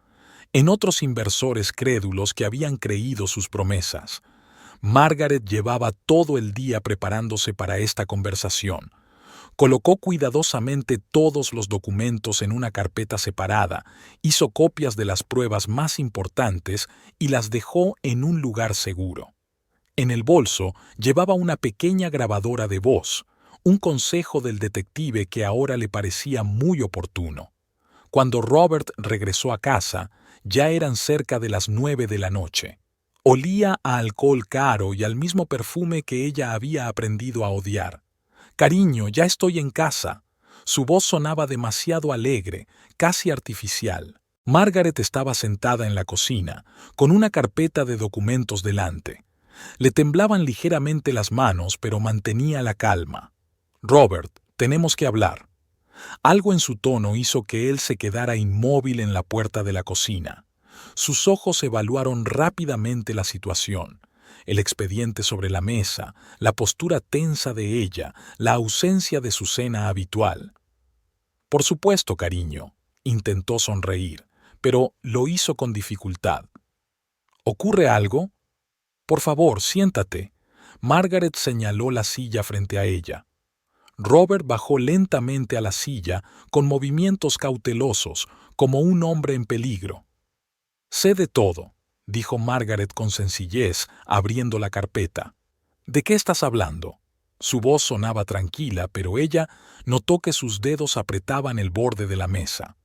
En otros inversores crédulos que habían creído sus promesas. Margaret llevaba todo el día preparándose para esta conversación. Colocó cuidadosamente todos los documentos en una carpeta separada, hizo copias de las pruebas más importantes y las dejó en un lugar seguro. En el bolso llevaba una pequeña grabadora de voz, un consejo del detective que ahora le parecía muy oportuno. Cuando Robert regresó a casa, ya eran cerca de las 9 de la noche. Olía a alcohol caro y al mismo perfume que ella había aprendido a odiar. «Cariño, ya estoy en casa». Su voz sonaba demasiado alegre, casi artificial. Margaret estaba sentada en la cocina, con una carpeta de documentos delante. Le temblaban ligeramente las manos, pero mantenía la calma. «Robert, tenemos que hablar». Algo en su tono hizo que él se quedara inmóvil en la puerta de la cocina. Sus ojos evaluaron rápidamente la situación. El expediente sobre la mesa, la postura tensa de ella, la ausencia de su cena habitual. «Por supuesto, cariño», intentó sonreír, pero lo hizo con dificultad. ¿Ocurre algo? Por favor, siéntate. Margaret señaló la silla frente a ella. Robert bajó lentamente a la silla con movimientos cautelosos, como un hombre en peligro. Sé de todo, dijo Margaret con sencillez, abriendo la carpeta. ¿De qué estás hablando? Su voz sonaba tranquila, pero ella notó que sus dedos apretaban el borde de la mesa.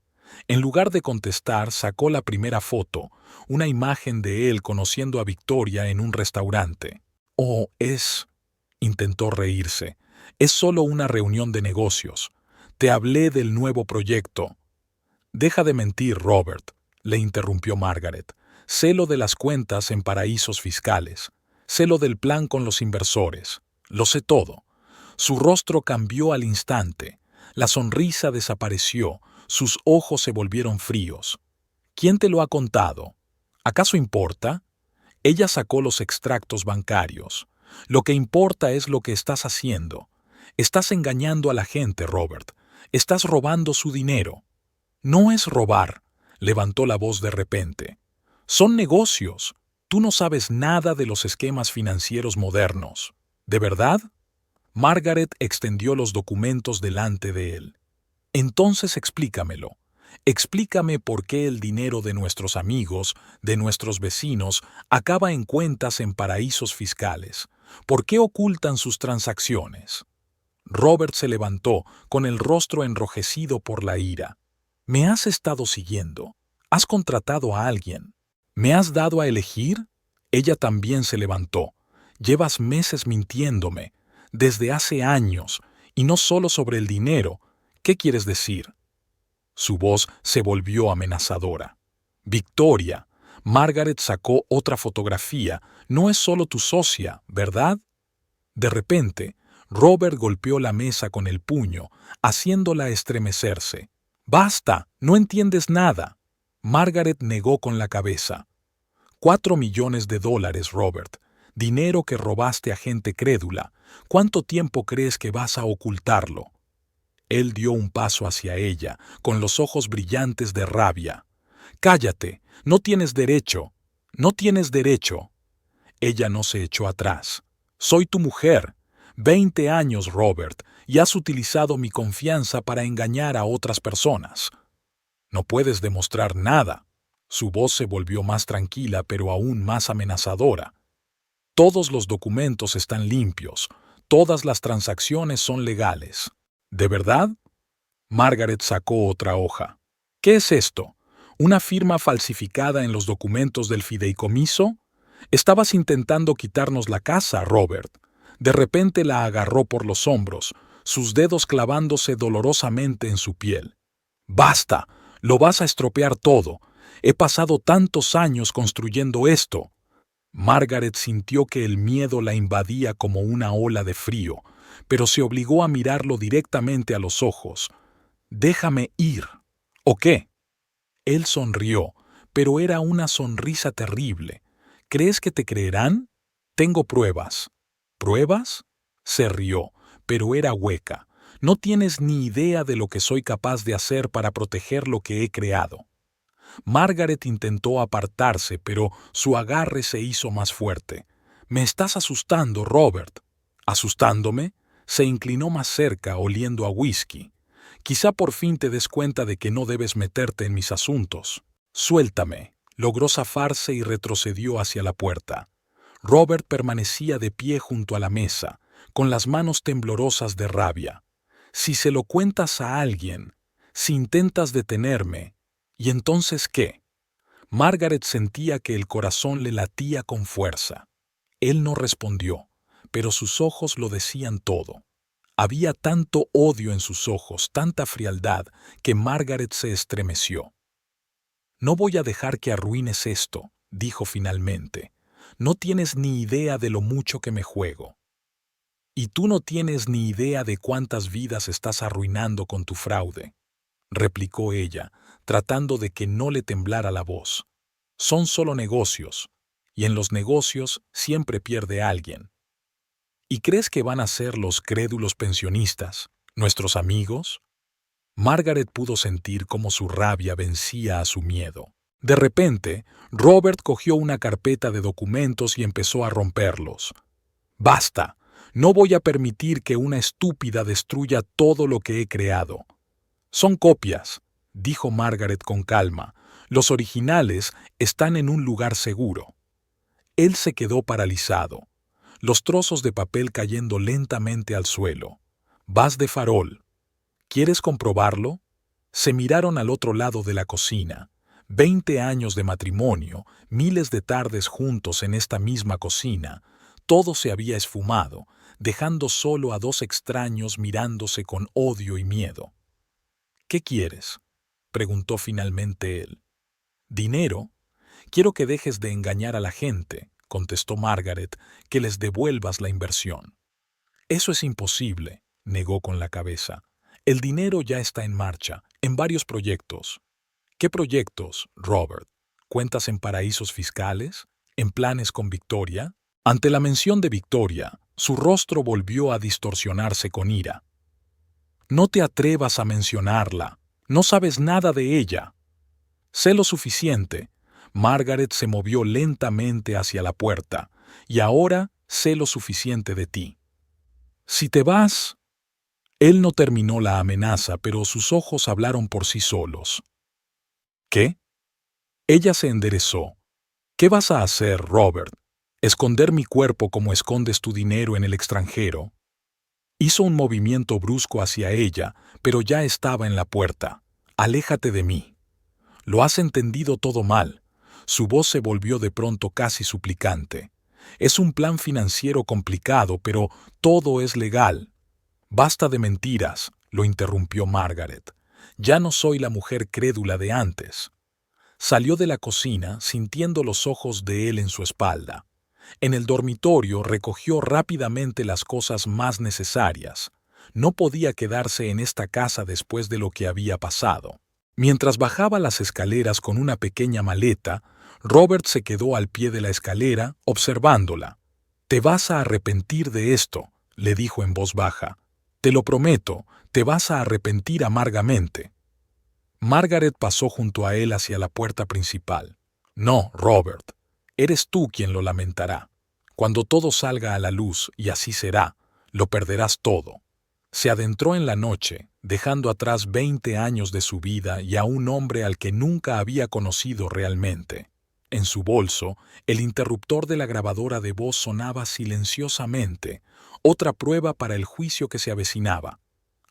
En lugar de contestar, sacó la primera foto, una imagen de él conociendo a Victoria en un restaurante. «Oh, intentó reírse. «Es solo una reunión de negocios. Te hablé del nuevo proyecto». «Deja de mentir, Robert», le interrumpió Margaret. «Sé lo de las cuentas en paraísos fiscales. Sé lo del plan con los inversores. Lo sé todo». Su rostro cambió al instante. La sonrisa desapareció. Sus ojos se volvieron fríos. «¿Quién te lo ha contado? ¿Acaso importa?» Ella sacó los extractos bancarios. «Lo que importa es lo que estás haciendo. Estás engañando a la gente, Robert. Estás robando su dinero». «No es robar», levantó la voz de repente. «Son negocios. Tú no sabes nada de los esquemas financieros modernos». «¿De verdad?» Margaret extendió los documentos delante de él. «Entonces explícamelo. Explícame por qué el dinero de nuestros amigos, de nuestros vecinos, acaba en cuentas en paraísos fiscales. ¿Por qué ocultan sus transacciones?» Robert se levantó, con el rostro enrojecido por la ira. «¿Me has estado siguiendo? ¿Has contratado a alguien? ¿Me has dado a elegir?» Ella también se levantó. «Llevas meses mintiéndome, desde hace años, y no solo sobre el dinero. ¿Qué quieres decir?» Su voz se volvió amenazadora. «Victoria, Margaret sacó otra fotografía. No es solo tu socia, ¿verdad?» De repente, Robert golpeó la mesa con el puño, haciéndola estremecerse. «¡Basta! ¡No entiendes nada!» Margaret negó con la cabeza. $4 millones, Robert. Dinero que robaste a gente crédula. ¿Cuánto tiempo crees que vas a ocultarlo?» Él dio un paso hacia ella, con los ojos brillantes de rabia. «Cállate, no tienes derecho, no tienes derecho». Ella no se echó atrás. «Soy tu mujer. 20 años, Robert, y has utilizado mi confianza para engañar a otras personas. No puedes demostrar nada». Su voz se volvió más tranquila, pero aún más amenazadora. «Todos los documentos están limpios. Todas las transacciones son legales». «¿De verdad?» Margaret sacó otra hoja. «¿Qué es esto? ¿Una firma falsificada en los documentos del fideicomiso? Estabas intentando quitarnos la casa, Robert». De repente la agarró por los hombros, sus dedos clavándose dolorosamente en su piel. «¡Basta! Lo vas a estropear todo. He pasado tantos años construyendo esto». Margaret sintió que el miedo la invadía como una ola de frío, pero se obligó a mirarlo directamente a los ojos. «Déjame ir». ¿O qué? Él sonrió, pero era una sonrisa terrible. «¿Crees que te creerán? Tengo pruebas». «¿Pruebas?». Se rió, pero era hueca. «No tienes ni idea de lo que soy capaz de hacer para proteger lo que he creado». Margaret intentó apartarse, pero su agarre se hizo más fuerte. «Me estás asustando, Robert». «¿Asustándome?». Se inclinó más cerca, oliendo a whisky. «Quizá por fin te des cuenta de que no debes meterte en mis asuntos». «Suéltame». Logró zafarse y retrocedió hacia la puerta. Robert permanecía de pie junto a la mesa, con las manos temblorosas de rabia. «Si se lo cuentas a alguien, si intentas detenerme, ¿y entonces qué?». Margaret sentía que el corazón le latía con fuerza. Él no respondió, pero sus ojos lo decían todo. Había tanto odio en sus ojos, tanta frialdad, que Margaret se estremeció. «No voy a dejar que arruines esto», dijo finalmente. «No tienes ni idea de lo mucho que me juego». «Y tú no tienes ni idea de cuántas vidas estás arruinando con tu fraude», replicó ella, tratando de que no le temblara la voz. «Son solo negocios, y en los negocios siempre pierde alguien». «¿Y crees que van a ser los crédulos pensionistas, nuestros amigos?». Margaret pudo sentir cómo su rabia vencía a su miedo. De repente, Robert cogió una carpeta de documentos y empezó a romperlos. «Basta. No voy a permitir que una estúpida destruya todo lo que he creado». «Son copias», dijo Margaret con calma. «Los originales están en un lugar seguro». Él se quedó paralizado, los trozos de papel cayendo lentamente al suelo. «Vas de farol. ¿Quieres comprobarlo?» Se miraron al otro lado de la cocina. 20 años de matrimonio, miles de tardes juntos en esta misma cocina. Todo se había esfumado, dejando solo a dos extraños mirándose con odio y miedo. «¿Qué quieres?», preguntó finalmente él. «Dinero. Quiero que dejes de engañar a la gente», contestó Margaret, «que les devuelvas la inversión». «Eso es imposible», negó con la cabeza. «El dinero ya está en marcha, en varios proyectos». «¿Qué proyectos, Robert? ¿Cuentas en paraísos fiscales? ¿En planes con Victoria?» Ante la mención de Victoria, su rostro volvió a distorsionarse con ira. «No te atrevas a mencionarla. No sabes nada de ella». «Sé lo suficiente». Margaret se movió lentamente hacia la puerta. «Y ahora sé lo suficiente de ti. Si te vas...» Él no terminó la amenaza, pero sus ojos hablaron por sí solos. «¿Qué?». Ella se enderezó. «¿Qué vas a hacer, Robert? ¿Esconder mi cuerpo como escondes tu dinero en el extranjero?». Hizo un movimiento brusco hacia ella, pero ya estaba en la puerta. «Aléjate de mí». «Lo has entendido todo mal». Su voz se volvió de pronto casi suplicante. «Es un plan financiero complicado, pero todo es legal». «Basta de mentiras», lo interrumpió Margaret. «Ya no soy la mujer crédula de antes». Salió de la cocina sintiendo los ojos de él en su espalda. En el dormitorio recogió rápidamente las cosas más necesarias. No podía quedarse en esta casa después de lo que había pasado. Mientras bajaba las escaleras con una pequeña maleta, Robert se quedó al pie de la escalera observándola. «Te vas a arrepentir de esto», le dijo en voz baja. «Te lo prometo, te vas a arrepentir amargamente». Margaret pasó junto a él hacia la puerta principal. «No, Robert, eres tú quien lo lamentará. Cuando todo salga a la luz, y así será, lo perderás todo». Se adentró en la noche, dejando atrás 20 años de su vida y a un hombre al que nunca había conocido realmente. En su bolso, el interruptor de la grabadora de voz sonaba silenciosamente, otra prueba para el juicio que se avecinaba.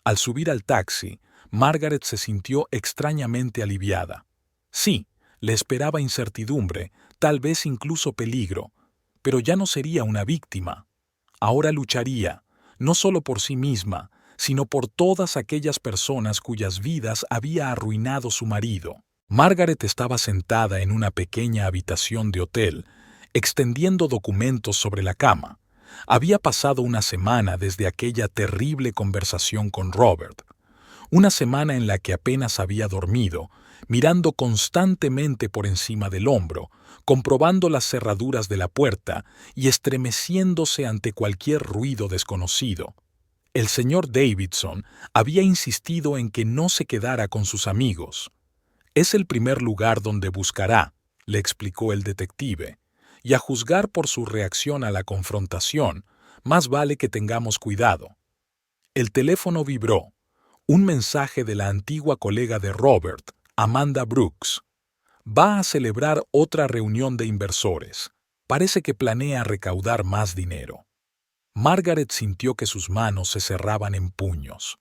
Al subir al taxi, Margaret se sintió extrañamente aliviada. Sí, le esperaba incertidumbre, tal vez incluso peligro, pero ya no sería una víctima. Ahora lucharía, no solo por sí misma, sino por todas aquellas personas cuyas vidas había arruinado su marido. Margaret estaba sentada en una pequeña habitación de hotel, extendiendo documentos sobre la cama. Había pasado una semana desde aquella terrible conversación con Robert. Una semana en la que apenas había dormido, mirando constantemente por encima del hombro, comprobando las cerraduras de la puerta y estremeciéndose ante cualquier ruido desconocido. El señor Davidson había insistido en que no se quedara con sus amigos. «Es el primer lugar donde buscará», le explicó el detective, «y a juzgar por su reacción a la confrontación, más vale que tengamos cuidado». El teléfono vibró. Un mensaje de la antigua colega de Robert, Amanda Brooks. «Va a celebrar otra reunión de inversores. Parece que planea recaudar más dinero». Margaret sintió que sus manos se cerraban en puños.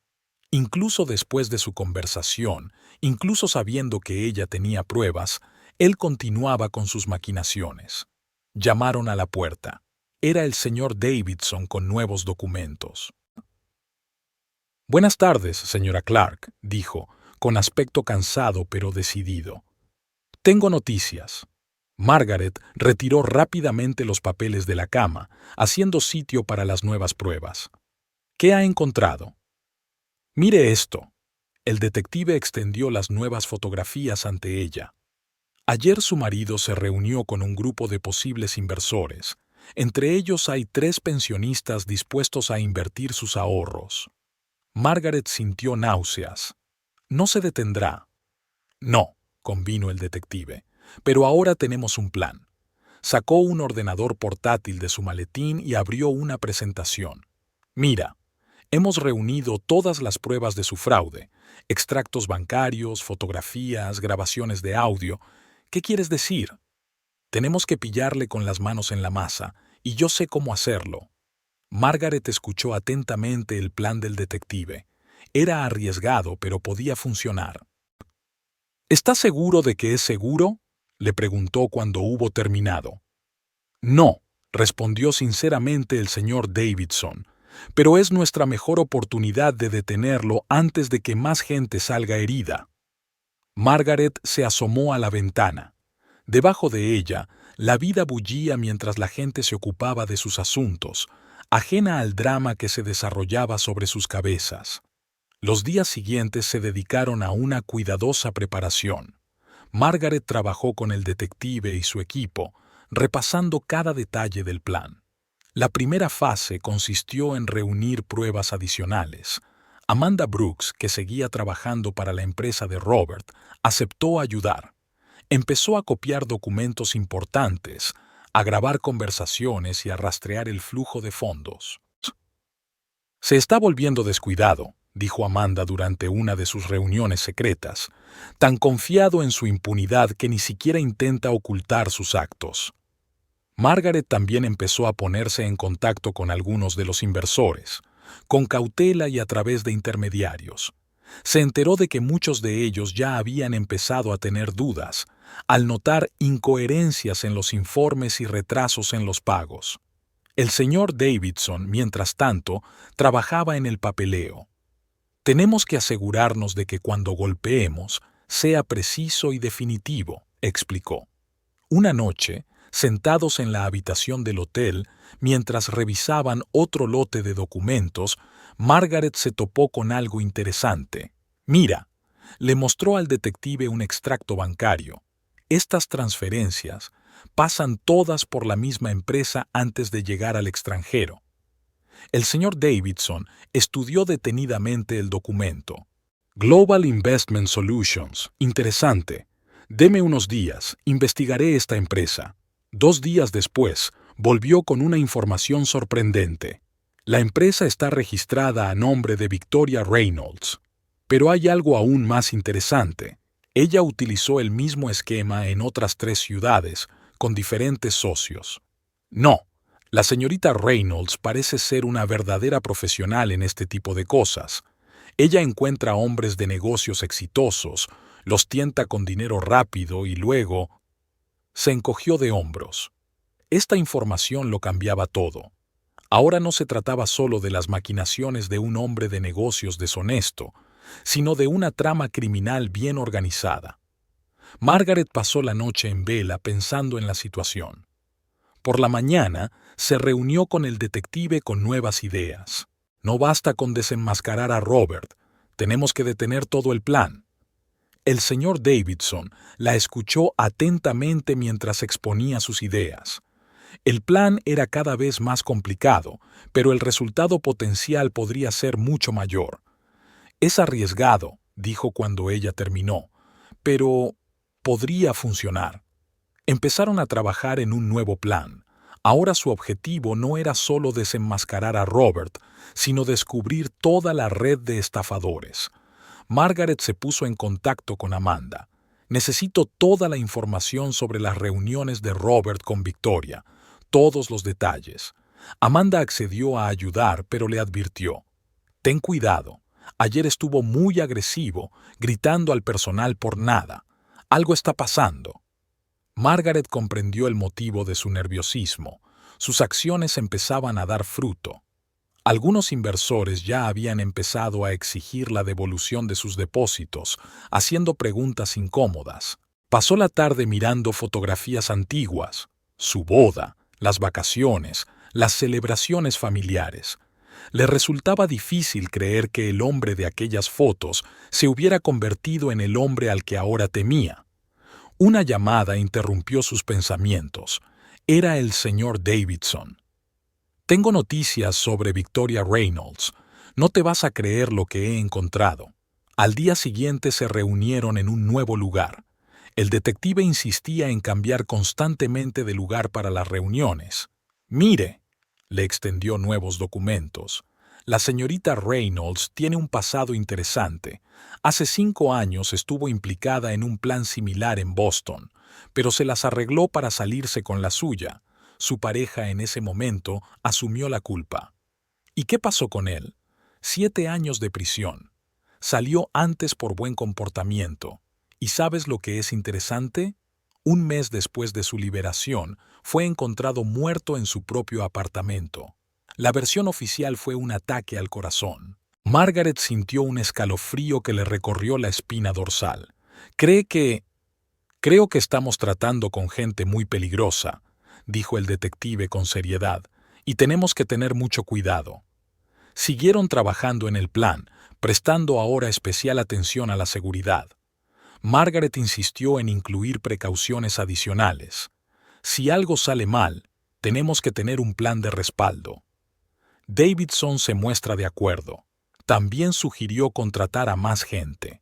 Incluso después de su conversación, incluso sabiendo que ella tenía pruebas, él continuaba con sus maquinaciones. Llamaron a la puerta. Era el señor Davidson con nuevos documentos. «Buenas tardes, señora Clark», dijo, con aspecto cansado pero decidido. «Tengo noticias». Margaret retiró rápidamente los papeles de la cama, haciendo sitio para las nuevas pruebas. «¿Qué ha encontrado?». «Mire esto». El detective extendió las nuevas fotografías ante ella. Ayer su marido se reunió con un grupo de posibles inversores. Entre ellos hay 3 pensionistas dispuestos a invertir sus ahorros. Margaret sintió náuseas. No se detendrá. No, convino el detective, pero ahora tenemos un plan. Sacó un ordenador portátil de su maletín y abrió una presentación. Mira, hemos reunido todas las pruebas de su fraude, extractos bancarios, fotografías, grabaciones de audio. ¿Qué quieres decir? Tenemos que pillarle con las manos en la masa, y yo sé cómo hacerlo. Margaret escuchó atentamente el plan del detective. Era arriesgado, pero podía funcionar. ¿Estás seguro de que es seguro?, le preguntó cuando hubo terminado. No, respondió sinceramente el señor Davidson, pero es nuestra mejor oportunidad de detenerlo antes de que más gente salga herida. Margaret se asomó a la ventana. Debajo de ella, la vida bullía mientras la gente se ocupaba de sus asuntos, ajena al drama que se desarrollaba sobre sus cabezas. Los días siguientes se dedicaron a una cuidadosa preparación. Margaret trabajó con el detective y su equipo, repasando cada detalle del plan. La primera fase consistió en reunir pruebas adicionales. Amanda Brooks, que seguía trabajando para la empresa de Robert, aceptó ayudar. Empezó a copiar documentos importantes, a grabar conversaciones y a rastrear el flujo de fondos. Se está volviendo descuidado, dijo Amanda durante una de sus reuniones secretas, tan confiado en su impunidad que ni siquiera intenta ocultar sus actos. Margaret también empezó a ponerse en contacto con algunos de los inversores, con cautela y a través de intermediarios. Se enteró de que muchos de ellos ya habían empezado a tener dudas, al notar incoherencias en los informes y retrasos en los pagos. El señor Davidson, mientras tanto, trabajaba en el papeleo. Tenemos que asegurarnos de que cuando golpeemos sea preciso y definitivo, explicó. Una noche, sentados en la habitación del hotel, mientras revisaban otro lote de documentos, Margaret se topó con algo interesante. Mira, le mostró al detective un extracto bancario. Estas transferencias pasan todas por la misma empresa antes de llegar al extranjero. El señor Davidson estudió detenidamente el documento. Global Investment Solutions. Interesante. Deme unos días, investigaré esta empresa. 2 días después, volvió con una información sorprendente. La empresa está registrada a nombre de Victoria Reynolds. Pero hay algo aún más interesante. Ella utilizó el mismo esquema en otras 3 ciudades, con diferentes socios. No, la señorita Reynolds parece ser una verdadera profesional en este tipo de cosas. Ella encuentra hombres de negocios exitosos, los tienta con dinero rápido y luego... Se encogió de hombros. Esta información lo cambiaba todo. Ahora no se trataba solo de las maquinaciones de un hombre de negocios deshonesto, sino de una trama criminal bien organizada. Margaret pasó la noche en vela pensando en la situación. Por la mañana se reunió con el detective con nuevas ideas. No basta con desenmascarar a Robert, tenemos que detener todo el plan. El señor Davidson la escuchó atentamente mientras exponía sus ideas. El plan era cada vez más complicado, pero el resultado potencial podría ser mucho mayor. Es arriesgado, dijo cuando ella terminó, pero podría funcionar. Empezaron a trabajar en un nuevo plan. Ahora su objetivo no era solo desenmascarar a Robert, sino descubrir toda la red de estafadores. Margaret se puso en contacto con Amanda. Necesito toda la información sobre las reuniones de Robert con Victoria, todos los detalles. Amanda accedió a ayudar, pero le advirtió: ten cuidado, ayer estuvo muy agresivo, gritando al personal por nada. Algo está pasando. Margaret comprendió el motivo de su nerviosismo. Sus acciones empezaban a dar fruto. Algunos inversores ya habían empezado a exigir la devolución de sus depósitos, haciendo preguntas incómodas. Pasó la tarde mirando fotografías antiguas, su boda, las vacaciones, las celebraciones familiares. Le resultaba difícil creer que el hombre de aquellas fotos se hubiera convertido en el hombre al que ahora temía. Una llamada interrumpió sus pensamientos. Era el señor Davidson. Tengo noticias sobre Victoria Reynolds. No te vas a creer lo que he encontrado. Al día siguiente se reunieron en un nuevo lugar. El detective insistía en cambiar constantemente de lugar para las reuniones. «Mire», le extendió nuevos documentos. «La señorita Reynolds tiene un pasado interesante. Hace 5 años estuvo implicada en un plan similar en Boston, pero se las arregló para salirse con la suya. Su pareja en ese momento asumió la culpa. ¿Y qué pasó con él? 7 años de prisión. Salió antes por buen comportamiento. ¿Y sabes lo que es interesante? Un mes después de su liberación, fue encontrado muerto en su propio apartamento. La versión oficial fue un ataque al corazón». Margaret sintió un escalofrío que le recorrió la espina dorsal. Creo que estamos tratando con gente muy peligrosa», dijo el detective con seriedad, «y tenemos que tener mucho cuidado». Siguieron trabajando en el plan, prestando ahora especial atención a la seguridad. Margaret insistió en incluir precauciones adicionales. «Si algo sale mal, tenemos que tener un plan de respaldo». Davidson se muestra de acuerdo. También sugirió contratar a más gente.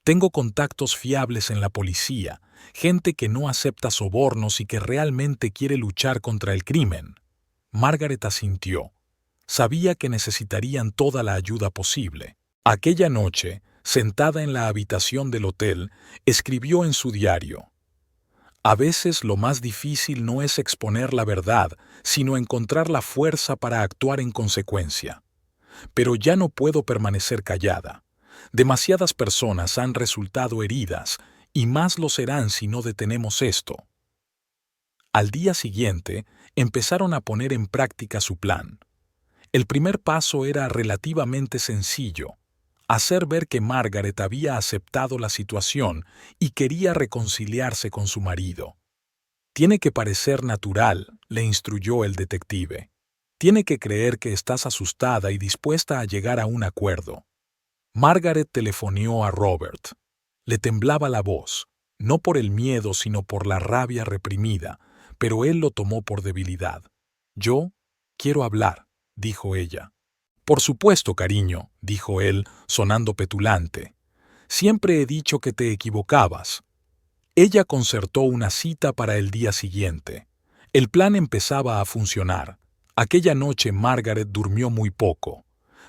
«Tengo contactos fiables en la policía, gente que no acepta sobornos y que realmente quiere luchar contra el crimen». Margaret asintió. Sabía que necesitarían toda la ayuda posible. Aquella noche, sentada en la habitación del hotel, escribió en su diario: «A veces lo más difícil no es exponer la verdad, sino encontrar la fuerza para actuar en consecuencia. Pero ya no puedo permanecer callada. Demasiadas personas han resultado heridas, y más lo serán si no detenemos esto». Al día siguiente, empezaron a poner en práctica su plan. El primer paso era relativamente sencillo: hacer ver que Margaret había aceptado la situación y quería reconciliarse con su marido. «Tiene que parecer natural», le instruyó el detective. «Tiene que creer que estás asustada y dispuesta a llegar a un acuerdo». Margaret telefoneó a Robert. Le temblaba la voz, no por el miedo sino por la rabia reprimida, pero él lo tomó por debilidad. «Yo quiero hablar», dijo ella. «Por supuesto, cariño», dijo él, sonando petulante. «Siempre he dicho que te equivocabas». Ella concertó una cita para el día siguiente. El plan empezaba a funcionar. Aquella noche Margaret durmió muy poco.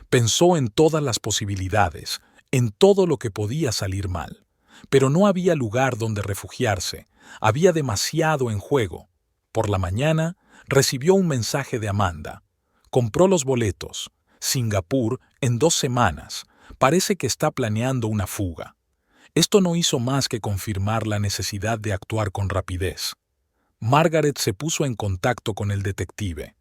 Pensó en todas las posibilidades, en todo lo que podía salir mal. Pero no había lugar donde refugiarse. Había demasiado en juego. Por la mañana recibió un mensaje de Amanda. Compró los boletos. Singapur en 2 semanas. Parece que está planeando una fuga. Esto no hizo más que confirmar la necesidad de actuar con rapidez. Margaret se puso en contacto con el detective.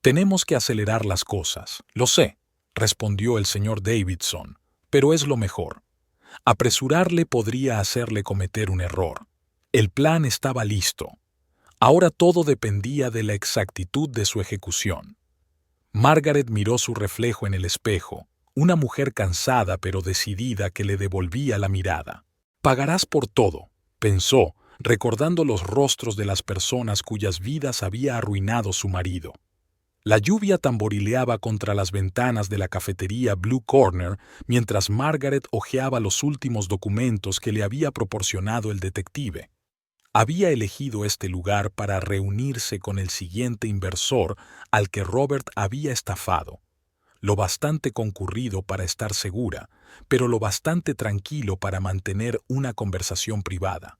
«Tenemos que acelerar las cosas, lo sé», respondió el señor Davidson, «pero es lo mejor. Apresurarle podría hacerle cometer un error. El plan estaba listo. Ahora todo dependía de la exactitud de su ejecución». Margaret miró su reflejo en el espejo, una mujer cansada pero decidida que le devolvía la mirada. «Pagarás por todo», pensó, recordando los rostros de las personas cuyas vidas había arruinado su marido. La lluvia tamborileaba contra las ventanas de la cafetería Blue Corner mientras Margaret hojeaba los últimos documentos que le había proporcionado el detective. Había elegido este lugar para reunirse con el siguiente inversor al que Robert había estafado. Lo bastante concurrido para estar segura, pero lo bastante tranquilo para mantener una conversación privada.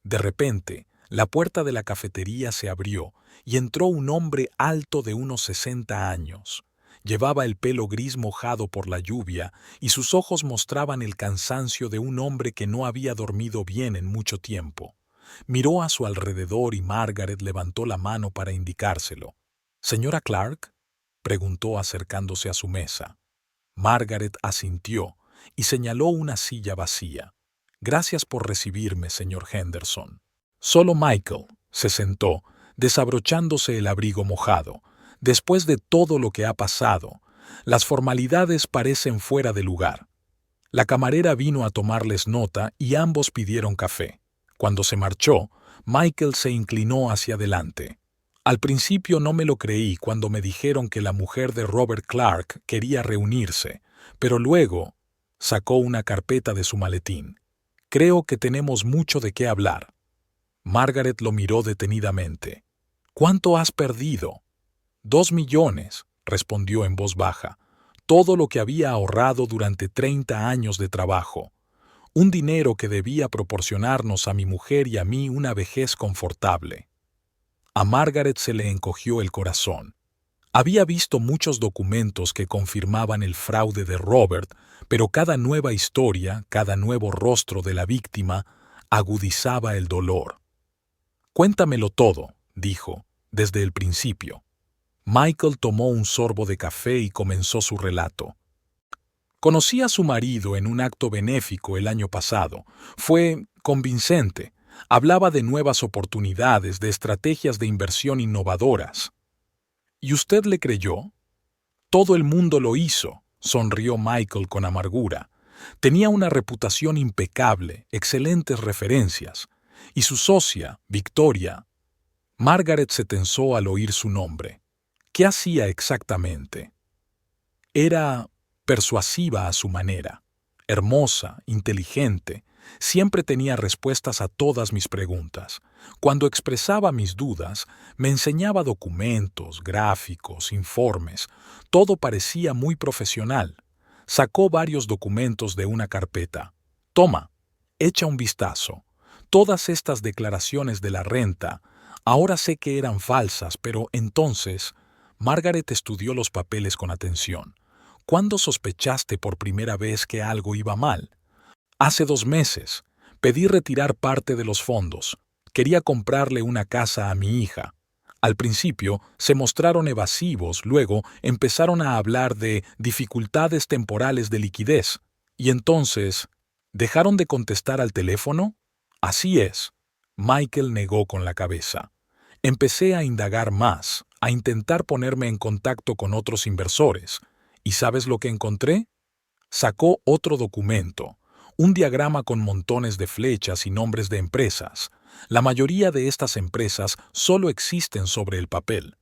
De repente, la puerta de la cafetería se abrió y entró un hombre alto de unos 60 años. Llevaba el pelo gris mojado por la lluvia y sus ojos mostraban el cansancio de un hombre que no había dormido bien en mucho tiempo. Miró a su alrededor y Margaret levantó la mano para indicárselo. «¿Señora Clark?», preguntó acercándose a su mesa. Margaret asintió y señaló una silla vacía. «Gracias por recibirme, señor Henderson». Solo Michael se sentó, desabrochándose el abrigo mojado. Después de todo lo que ha pasado, las formalidades parecen fuera de lugar. La camarera vino a tomarles nota y ambos pidieron café. Cuando se marchó, Michael se inclinó hacia adelante. «Al principio no me lo creí cuando me dijeron que la mujer de Robert Clark quería reunirse, pero luego Sacó una carpeta de su maletín. Creo que tenemos mucho de qué hablar. Margaret lo miró detenidamente. ¿Cuánto has perdido? 2 millones, respondió en voz baja. Todo lo que había ahorrado durante 30 años de trabajo. Un dinero que debía proporcionarnos a mi mujer y a mí una vejez confortable. A Margaret se le encogió el corazón. Había visto muchos documentos que confirmaban el fraude de Robert, pero cada nueva historia, cada nuevo rostro de la víctima, agudizaba el dolor. Cuéntamelo todo, dijo, desde el principio. Michael tomó un sorbo de café y comenzó su relato. Conocí a su marido en un acto benéfico el año pasado. Fue convincente. Hablaba de nuevas oportunidades, de estrategias de inversión innovadoras. ¿Y usted le creyó? Todo el mundo lo hizo, sonrió Michael con amargura. Tenía una reputación impecable, excelentes referencias. Y su socia, Victoria. Margaret se tensó al oír su nombre. ¿Qué hacía exactamente? Era persuasiva a su manera, hermosa, inteligente, siempre tenía respuestas a todas mis preguntas. Cuando expresaba mis dudas, me enseñaba documentos, gráficos, informes. Todo parecía muy profesional. Sacó varios documentos de una carpeta. Toma, echa un vistazo. Todas estas declaraciones de la renta, ahora sé que eran falsas, pero entonces, Margaret estudió los papeles con atención. ¿Cuándo sospechaste por primera vez que algo iba mal? Hace 2 meses. Pedí retirar parte de los fondos. Quería comprarle una casa a mi hija. Al principio se mostraron evasivos, luego empezaron a hablar de dificultades temporales de liquidez. Y entonces, ¿dejaron de contestar al teléfono? Así es. Michael negó con la cabeza. Empecé a indagar más, a intentar ponerme en contacto con otros inversores. ¿Y sabes lo que encontré? Sacó otro documento, un diagrama con montones de flechas y nombres de empresas. La mayoría de estas empresas solo existen sobre el papel.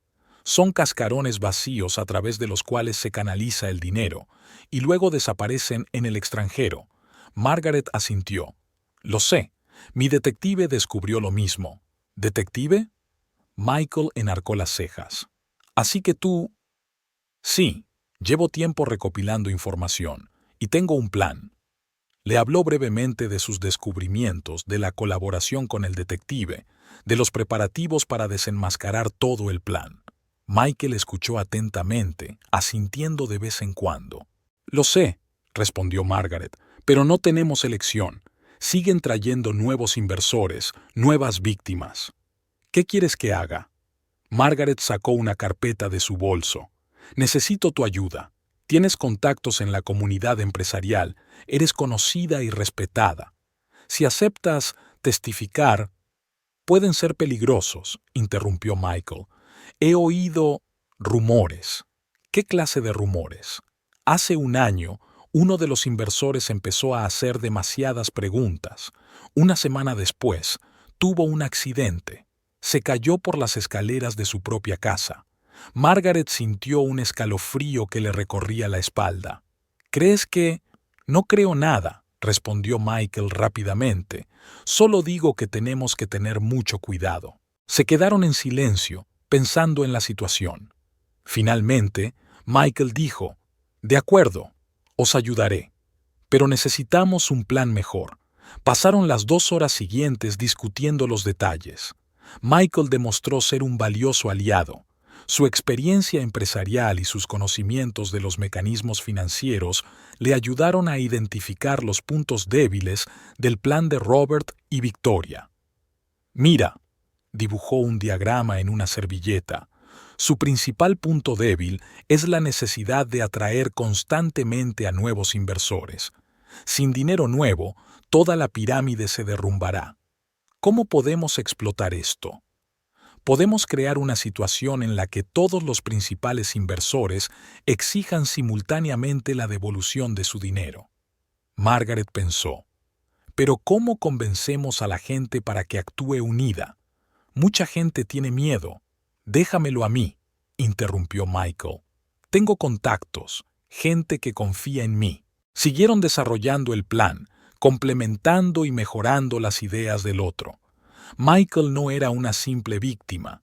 Son cascarones vacíos a través de los cuales se canaliza el dinero, y luego desaparecen en el extranjero. Margaret asintió. Lo sé, mi detective descubrió lo mismo. ¿Detective? Michael enarcó las cejas. Así que tú... Sí. Llevo tiempo recopilando información, y tengo un plan. Le habló brevemente de sus descubrimientos, de la colaboración con el detective, de los preparativos para desenmascarar todo el plan. Michael escuchó atentamente, asintiendo de vez en cuando. Lo sé, respondió Margaret, pero no tenemos elección. Siguen trayendo nuevos inversores, nuevas víctimas. ¿Qué quieres que haga? Margaret sacó una carpeta de su bolso. Necesito tu ayuda. Tienes contactos en la comunidad empresarial, eres conocida y respetada. Si aceptas testificar, pueden ser peligrosos, interrumpió Michael. He oído rumores. ¿Qué clase de rumores? Hace 1 año, uno de los inversores empezó a hacer demasiadas preguntas. Una semana después, tuvo un accidente. Se cayó por las escaleras de su propia casa. Margaret sintió un escalofrío que le recorría la espalda. ¿Crees que...? No creo nada, respondió Michael rápidamente. Solo digo que tenemos que tener mucho cuidado. Se quedaron en silencio, pensando en la situación. Finalmente, Michael dijo, «De acuerdo, os ayudaré. Pero necesitamos un plan mejor». Pasaron las 2 horas siguientes discutiendo los detalles. Michael demostró ser un valioso aliado. Su experiencia empresarial y sus conocimientos de los mecanismos financieros le ayudaron a identificar los puntos débiles del plan de Robert y Victoria. «Mira», dibujó un diagrama en una servilleta. Su principal punto débil es la necesidad de atraer constantemente a nuevos inversores. Sin dinero nuevo, toda la pirámide se derrumbará. ¿Cómo podemos explotar esto? Podemos crear una situación en la que todos los principales inversores exijan simultáneamente la devolución de su dinero. Margaret pensó, ¿pero cómo convencemos a la gente para que actúe unida? Mucha gente tiene miedo. Déjamelo a mí, interrumpió Michael. Tengo contactos, gente que confía en mí. Siguieron desarrollando el plan, complementando y mejorando las ideas del otro. Michael no era una simple víctima.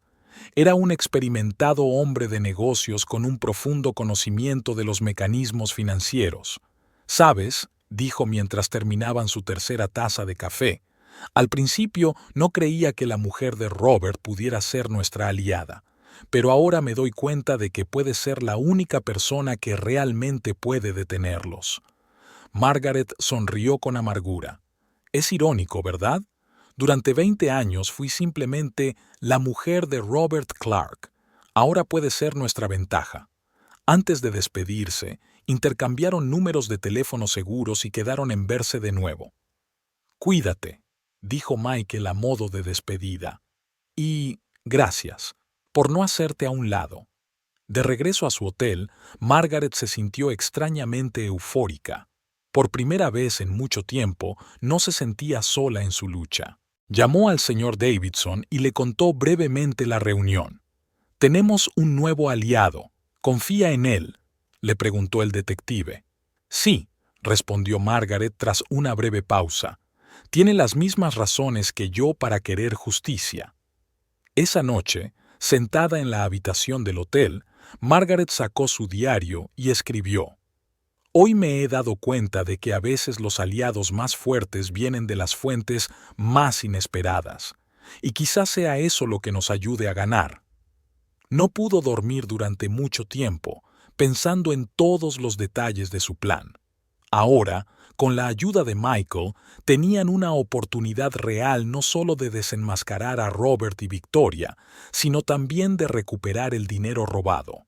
Era un experimentado hombre de negocios con un profundo conocimiento de los mecanismos financieros. «¿Sabes?», dijo mientras terminaban su tercera taza de café. «Al principio no creía que la mujer de Robert pudiera ser nuestra aliada, pero ahora me doy cuenta de que puede ser la única persona que realmente puede detenerlos». Margaret sonrió con amargura. «Es irónico, ¿verdad? Durante 20 años fui simplemente la mujer de Robert Clark. Ahora puede ser nuestra ventaja». Antes de despedirse, intercambiaron números de teléfono seguros y quedaron en verse de nuevo. «Cuídate», dijo Michael a modo de despedida. «Y gracias por no hacerte a un lado». De regreso a su hotel, Margaret se sintió extrañamente eufórica. Por primera vez en mucho tiempo, no se sentía sola en su lucha. Llamó al señor Davidson y le contó brevemente la reunión. «Tenemos un nuevo aliado. ¿Confía en él?», le preguntó el detective. «Sí», respondió Margaret tras una breve pausa. «Tiene las mismas razones que yo para querer justicia». Esa noche, sentada en la habitación del hotel, Margaret sacó su diario y escribió: «Hoy me he dado cuenta de que a veces los aliados más fuertes vienen de las fuentes más inesperadas, y quizás sea eso lo que nos ayude a ganar». No pudo dormir durante mucho tiempo, pensando en todos los detalles de su plan. Ahora, con la ayuda de Michael, tenían una oportunidad real no solo de desenmascarar a Robert y Victoria, sino también de recuperar el dinero robado.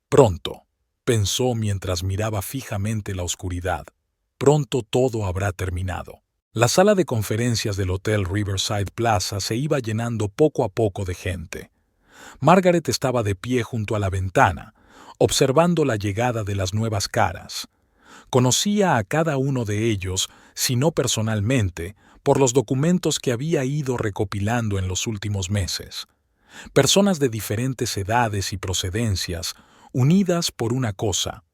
«Pronto», pensó mientras miraba fijamente la oscuridad, «pronto todo habrá terminado». La sala de conferencias del Hotel Riverside Plaza se iba llenando poco a poco de gente. Margaret estaba de pie junto a la ventana, observando la llegada de las nuevas caras. Conocía a cada uno de ellos, si no personalmente, por los documentos que había ido recopilando en los últimos meses. Personas de diferentes edades y procedencias, unidas por una cosa.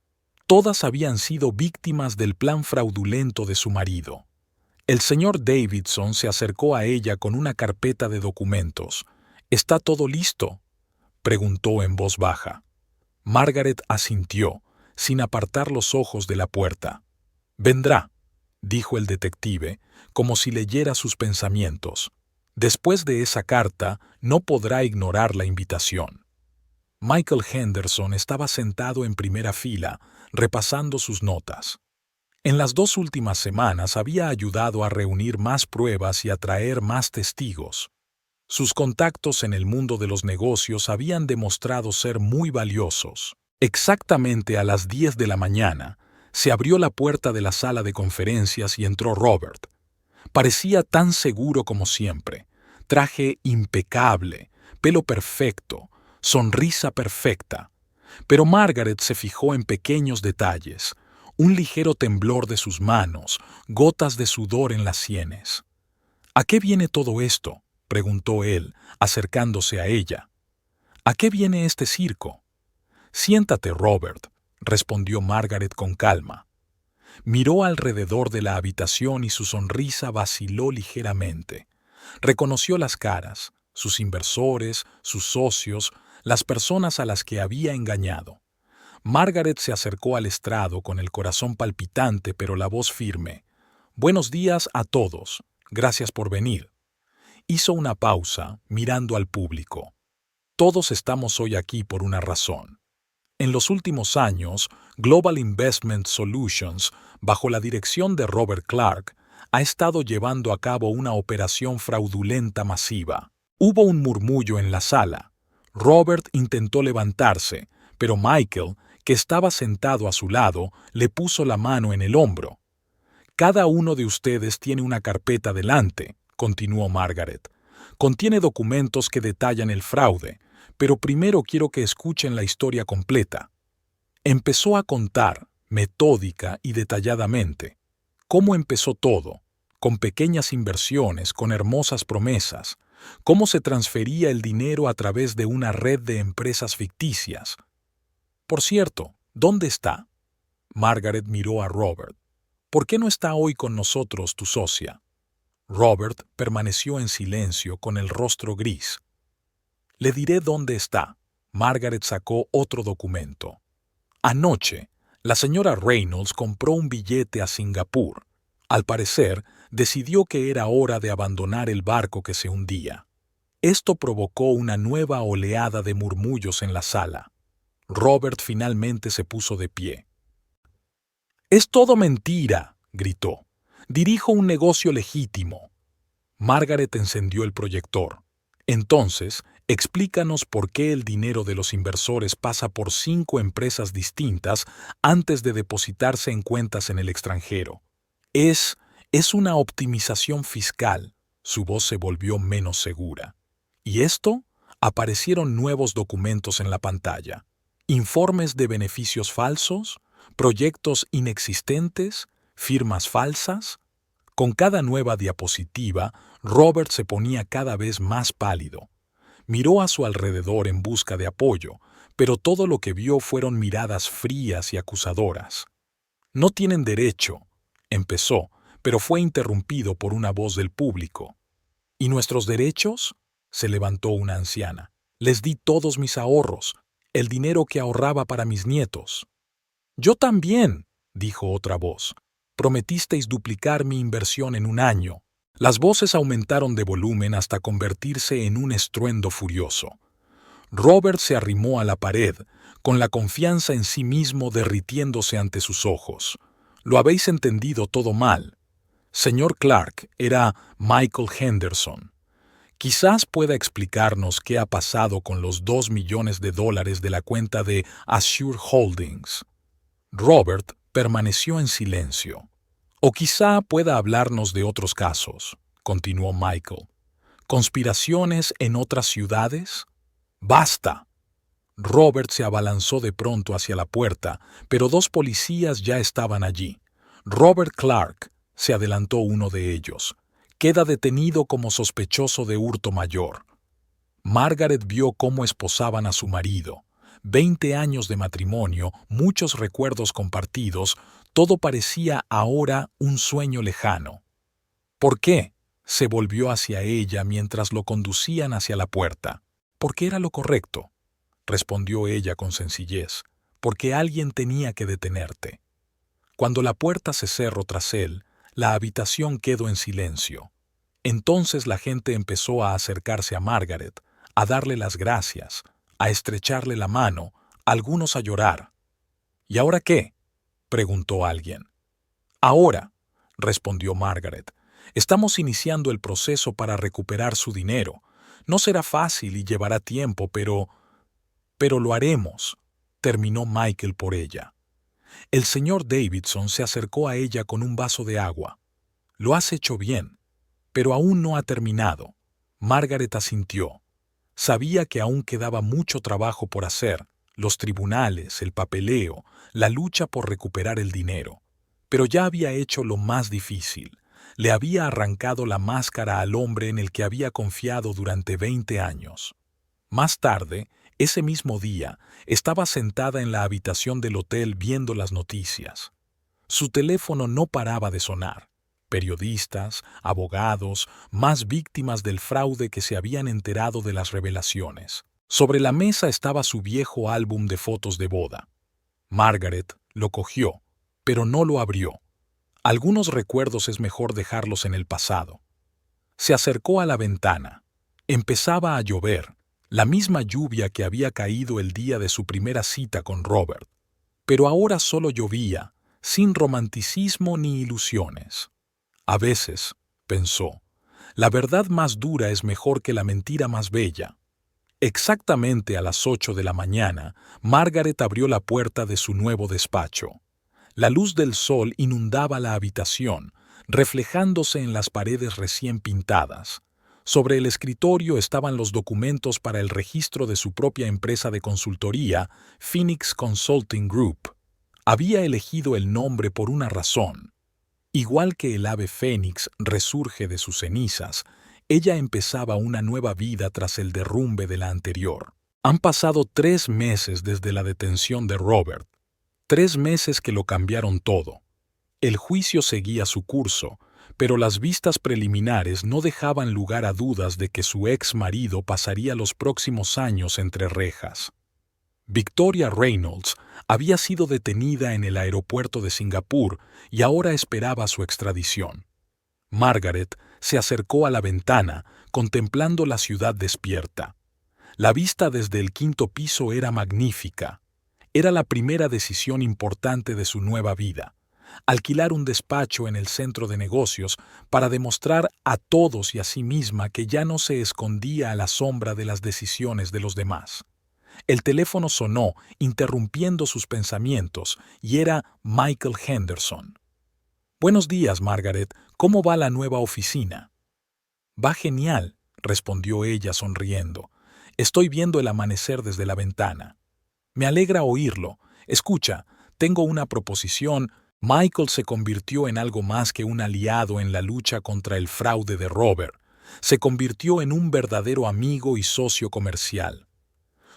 Todas habían sido víctimas del plan fraudulento de su marido. El señor Davidson se acercó a ella con una carpeta de documentos. «¿Está todo listo?», preguntó en voz baja. Margaret asintió, sin apartar los ojos de la puerta. «Vendrá», dijo el detective, como si leyera sus pensamientos. «Después de esa carta, no podrá ignorar la invitación». Michael Henderson estaba sentado en primera fila, repasando sus notas. En las 2 últimas semanas había ayudado a reunir más pruebas y a traer más testigos. Sus contactos en el mundo de los negocios habían demostrado ser muy valiosos. Exactamente a las 10 de la mañana, se abrió la puerta de la sala de conferencias y entró Robert. Parecía tan seguro como siempre. Traje impecable, pelo perfecto, sonrisa perfecta. Pero Margaret se fijó en pequeños detalles, un ligero temblor de sus manos, gotas de sudor en las sienes. «¿A qué viene todo esto?», preguntó él, acercándose a ella. «¿A qué viene este circo?». «Siéntate, Robert», respondió Margaret con calma. Miró alrededor de la habitación y su sonrisa vaciló ligeramente. Reconoció las caras, sus inversores, sus socios, las personas a las que había engañado. Margaret se acercó al estrado con el corazón palpitante pero la voz firme. «Buenos días a todos. Gracias por venir». Hizo una pausa, mirando al público. «Todos estamos hoy aquí por una razón. En los últimos años, Global Investment Solutions, bajo la dirección de Robert Clark, ha estado llevando a cabo una operación fraudulenta masiva». Hubo un murmullo en la sala. Robert intentó levantarse, pero Michael, que estaba sentado a su lado, le puso la mano en el hombro. «Cada uno de ustedes tiene una carpeta delante», continuó Margaret. «Contiene documentos que detallan el fraude, pero primero quiero que escuchen la historia completa». Empezó a contar, metódica y detalladamente, cómo empezó todo, con pequeñas inversiones, con hermosas promesas, cómo se transfería el dinero a través de una red de empresas ficticias. «Por cierto, ¿dónde está?». Margaret miró a Robert. ¿Por qué no está hoy con nosotros tu socia? Robert permaneció en silencio con el rostro gris. Le diré dónde está. Margaret sacó otro documento. Anoche, la señora Reynolds compró un billete a Singapur. Al parecer, decidió que era hora de abandonar el barco que se hundía. Esto provocó una nueva oleada de murmullos en la sala. Robert finalmente se puso de pie. «Es todo mentira», gritó. «Dirijo un negocio legítimo». Margaret encendió el proyector. «Entonces, explícanos por qué el dinero de los inversores pasa por 5 empresas distintas antes de depositarse en cuentas en el extranjero. Es una optimización fiscal». Su voz se volvió menos segura. ¿Y esto? Aparecieron nuevos documentos en la pantalla. Informes de beneficios falsos, proyectos inexistentes, firmas falsas. Con cada nueva diapositiva, Robert se ponía cada vez más pálido. Miró a su alrededor en busca de apoyo, pero todo lo que vio fueron miradas frías y acusadoras. «No tienen derecho», empezó, pero fue interrumpido por una voz del público. «¿Y nuestros derechos?», se levantó una anciana. «Les di todos mis ahorros, el dinero que ahorraba para mis nietos». «Yo también», dijo otra voz. «Prometisteis duplicar mi inversión en un año». Las voces aumentaron de volumen hasta convertirse en un estruendo furioso. Robert se arrimó a la pared, con la confianza en sí mismo derritiéndose ante sus ojos. «Lo habéis entendido todo mal. Señor Clark, era Michael Henderson. Quizás pueda explicarnos qué ha pasado con los $2 millones de la cuenta de Assure Holdings». Robert permaneció en silencio. «O quizá pueda hablarnos de otros casos», continuó Michael. «¿Conspiraciones en otras ciudades?» «¡Basta!». Robert se abalanzó de pronto hacia la puerta, pero 2 policías ya estaban allí. «Robert Clark», se adelantó uno de ellos, «queda detenido como sospechoso de hurto mayor». Margaret vio cómo esposaban a su marido. 20 años de matrimonio, muchos recuerdos compartidos, todo parecía ahora un sueño lejano. «¿Por qué?», se volvió hacia ella mientras lo conducían hacia la puerta. «Porque era lo correcto», respondió ella con sencillez. «Porque alguien tenía que detenerte». Cuando la puerta se cerró tras él, la habitación quedó en silencio. Entonces la gente empezó a acercarse a Margaret, a darle las gracias, a estrecharle la mano, algunos a llorar. «¿Y ahora qué?», preguntó alguien. «Ahora», respondió Margaret, «estamos iniciando el proceso para recuperar su dinero. No será fácil y llevará tiempo, pero lo haremos», terminó Michael por ella. El señor Davidson se acercó a ella con un vaso de agua. «Lo has hecho bien, pero aún no ha terminado». Margaret asintió. Sabía que aún quedaba mucho trabajo por hacer, los tribunales, el papeleo, la lucha por recuperar el dinero. Pero ya había hecho lo más difícil. Le había arrancado la máscara al hombre en el que había confiado durante 20 años. Más tarde, ese mismo día, estaba sentada en la habitación del hotel viendo las noticias. Su teléfono no paraba de sonar. Periodistas, abogados, más víctimas del fraude que se habían enterado de las revelaciones. Sobre la mesa estaba su viejo álbum de fotos de boda. Margaret lo cogió, pero no lo abrió. Algunos recuerdos es mejor dejarlos en el pasado. Se acercó a la ventana. Empezaba a llover, la misma lluvia que había caído el día de su primera cita con Robert. Pero ahora solo llovía, sin romanticismo ni ilusiones. A veces, pensó, la verdad más dura es mejor que la mentira más bella. Exactamente a las 8 de la mañana, Margaret abrió la puerta de su nuevo despacho. La luz del sol inundaba la habitación, reflejándose en las paredes recién pintadas. Sobre el escritorio estaban los documentos para el registro de su propia empresa de consultoría, Phoenix Consulting Group. Había elegido el nombre por una razón. Igual que el ave fénix resurge de sus cenizas, ella empezaba una nueva vida tras el derrumbe de la anterior. Han pasado 3 meses desde la detención de Robert. 3 meses que lo cambiaron todo. El juicio seguía su curso, pero las vistas preliminares no dejaban lugar a dudas de que su ex marido pasaría los próximos años entre rejas. Victoria Reynolds había sido detenida en el aeropuerto de Singapur y ahora esperaba su extradición. Margaret se acercó a la ventana, contemplando la ciudad despierta. La vista desde el quinto piso era magnífica. Era la primera decisión importante de su nueva vida: alquilar un despacho en el centro de negocios para demostrar a todos y a sí misma que ya no se escondía a la sombra de las decisiones de los demás. El teléfono sonó, interrumpiendo sus pensamientos, y era Michael Henderson. «Buenos días, Margaret. ¿Cómo va la nueva oficina?» «Va genial», respondió ella sonriendo. «Estoy viendo el amanecer desde la ventana». «Me alegra oírlo. Escucha, tengo una proposición». Michael se convirtió en algo más que un aliado en la lucha contra el fraude de Robert. Se convirtió en un verdadero amigo y socio comercial.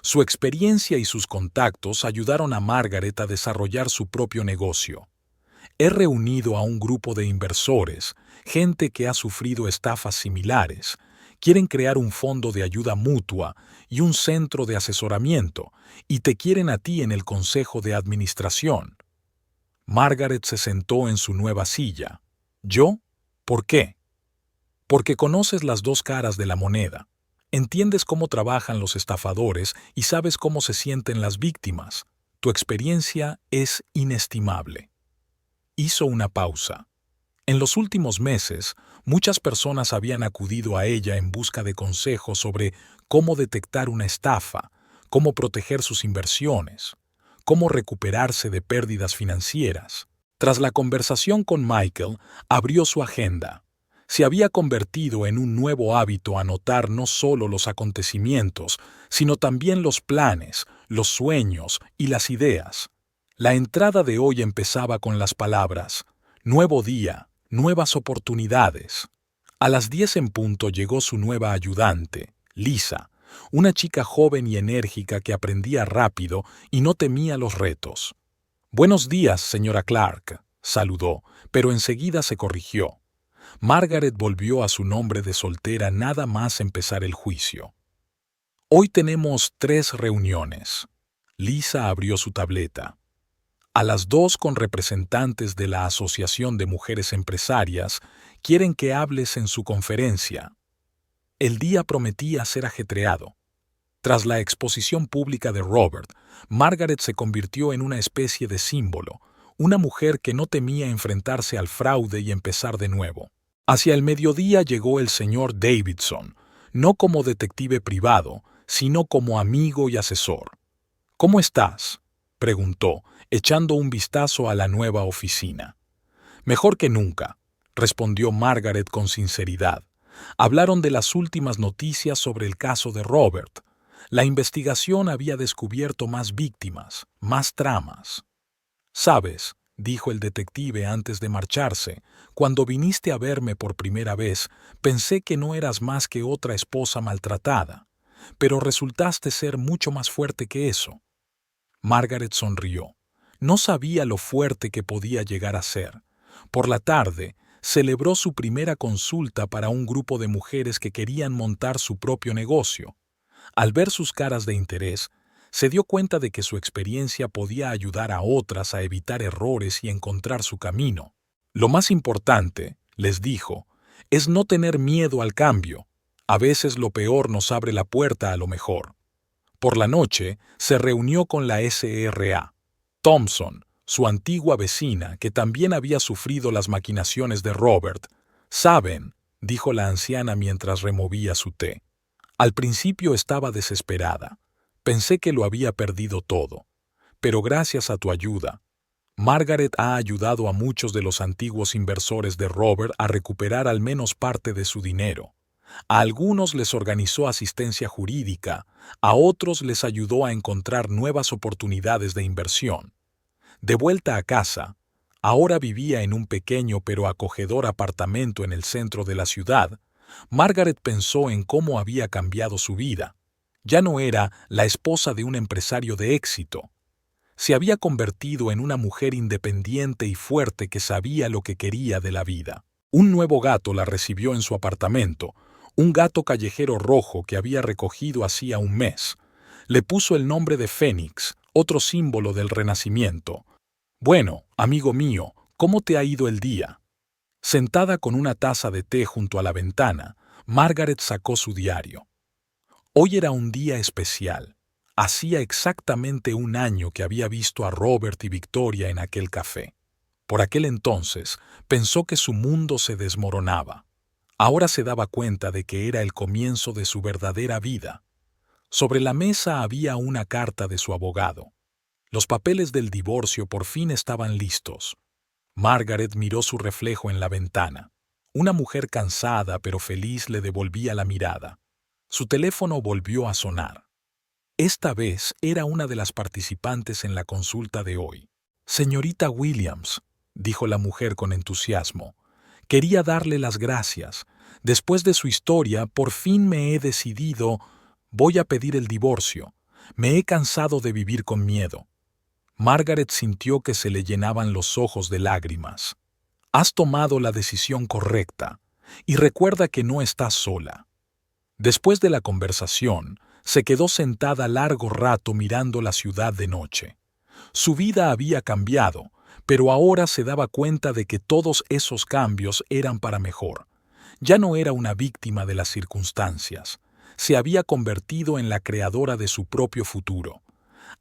Su experiencia y sus contactos ayudaron a Margaret a desarrollar su propio negocio. He reunido a un grupo de inversores, gente que ha sufrido estafas similares. Quieren crear un fondo de ayuda mutua y un centro de asesoramiento, y te quieren a ti en el consejo de administración. Margaret se sentó en su nueva silla. ¿Yo? ¿Por qué? Porque conoces las dos caras de la moneda. Entiendes cómo trabajan los estafadores y sabes cómo se sienten las víctimas. Tu experiencia es inestimable. Hizo una pausa. En los últimos meses, muchas personas habían acudido a ella en busca de consejos sobre cómo detectar una estafa, cómo proteger sus inversiones, cómo recuperarse de pérdidas financieras. Tras la conversación con Michael, abrió su agenda. Se había convertido en un nuevo hábito anotar no solo los acontecimientos, sino también los planes, los sueños y las ideas. La entrada de hoy empezaba con las palabras: «Nuevo día, nuevas oportunidades». A las 10 en punto llegó su nueva ayudante, Lisa, una chica joven y enérgica que aprendía rápido y no temía los retos. «Buenos días, señora Clark», saludó, pero enseguida se corrigió. Margaret volvió a su nombre de soltera nada más empezar el juicio. «Hoy tenemos 3 reuniones». Lisa abrió su tableta. «A las 2 con representantes de la Asociación de Mujeres Empresarias. Quieren que hables en su conferencia». El día prometía ser ajetreado. Tras la exposición pública de Robert, Margaret se convirtió en una especie de símbolo, una mujer que no temía enfrentarse al fraude y empezar de nuevo. Hacia el mediodía llegó el señor Davidson, no como detective privado, sino como amigo y asesor. «¿Cómo estás?», preguntó, echando un vistazo a la nueva oficina. «Mejor que nunca», respondió Margaret con sinceridad. Hablaron de las últimas noticias sobre el caso de Robert. La investigación había descubierto más víctimas, más tramas. «¿Sabes?», dijo el detective antes de marcharse, «cuando viniste a verme por primera vez, pensé que no eras más que otra esposa maltratada, pero resultaste ser mucho más fuerte que eso». Margaret sonrió. No sabía lo fuerte que podía llegar a ser. Por la tarde, celebró su primera consulta para un grupo de mujeres que querían montar su propio negocio. Al ver sus caras de interés, se dio cuenta de que su experiencia podía ayudar a otras a evitar errores y encontrar su camino. «Lo más importante», les dijo, «es no tener miedo al cambio. A veces lo peor nos abre la puerta a lo mejor». Por la noche, se reunió con la SRA. Thompson, su antigua vecina, que también había sufrido las maquinaciones de Robert. «Saben», dijo la anciana mientras removía su té. «Al principio estaba desesperada. Pensé que lo había perdido todo. Pero gracias a tu ayuda, Margaret ha ayudado a muchos de los antiguos inversores de Robert a recuperar al menos parte de su dinero. A algunos les organizó asistencia jurídica, a otros les ayudó a encontrar nuevas oportunidades de inversión. De vuelta a casa, ahora vivía en un pequeño pero acogedor apartamento en el centro de la ciudad. Margaret pensó en cómo había cambiado su vida. Ya no era la esposa de un empresario de éxito. Se había convertido en una mujer independiente y fuerte que sabía lo que quería de la vida. Un nuevo gato la recibió en su apartamento, un gato callejero rojo que había recogido hacía un mes. Le puso el nombre de Fénix, otro símbolo del renacimiento. «Bueno, amigo mío, ¿cómo te ha ido el día?». Sentada con una taza de té junto a la ventana, Margaret sacó su diario. Hoy era un día especial. Hacía exactamente un año que había visto a Robert y Victoria en aquel café. Por aquel entonces, pensó que su mundo se desmoronaba. Ahora se daba cuenta de que era el comienzo de su verdadera vida. Sobre la mesa había una carta de su abogado. Los papeles del divorcio por fin estaban listos. Margaret miró su reflejo en la ventana. Una mujer cansada pero feliz le devolvía la mirada. Su teléfono volvió a sonar. Esta vez era una de las participantes en la consulta de hoy. «Señorita Williams», dijo la mujer con entusiasmo, «quería darle las gracias. Después de su historia, por fin me he decidido. Voy a pedir el divorcio. Me he cansado de vivir con miedo». Margaret sintió que se le llenaban los ojos de lágrimas. «Has tomado la decisión correcta, y recuerda que no estás sola». Después de la conversación, se quedó sentada largo rato mirando la ciudad de noche. Su vida había cambiado, pero ahora se daba cuenta de que todos esos cambios eran para mejor. Ya no era una víctima de las circunstancias. Se había convertido en la creadora de su propio futuro.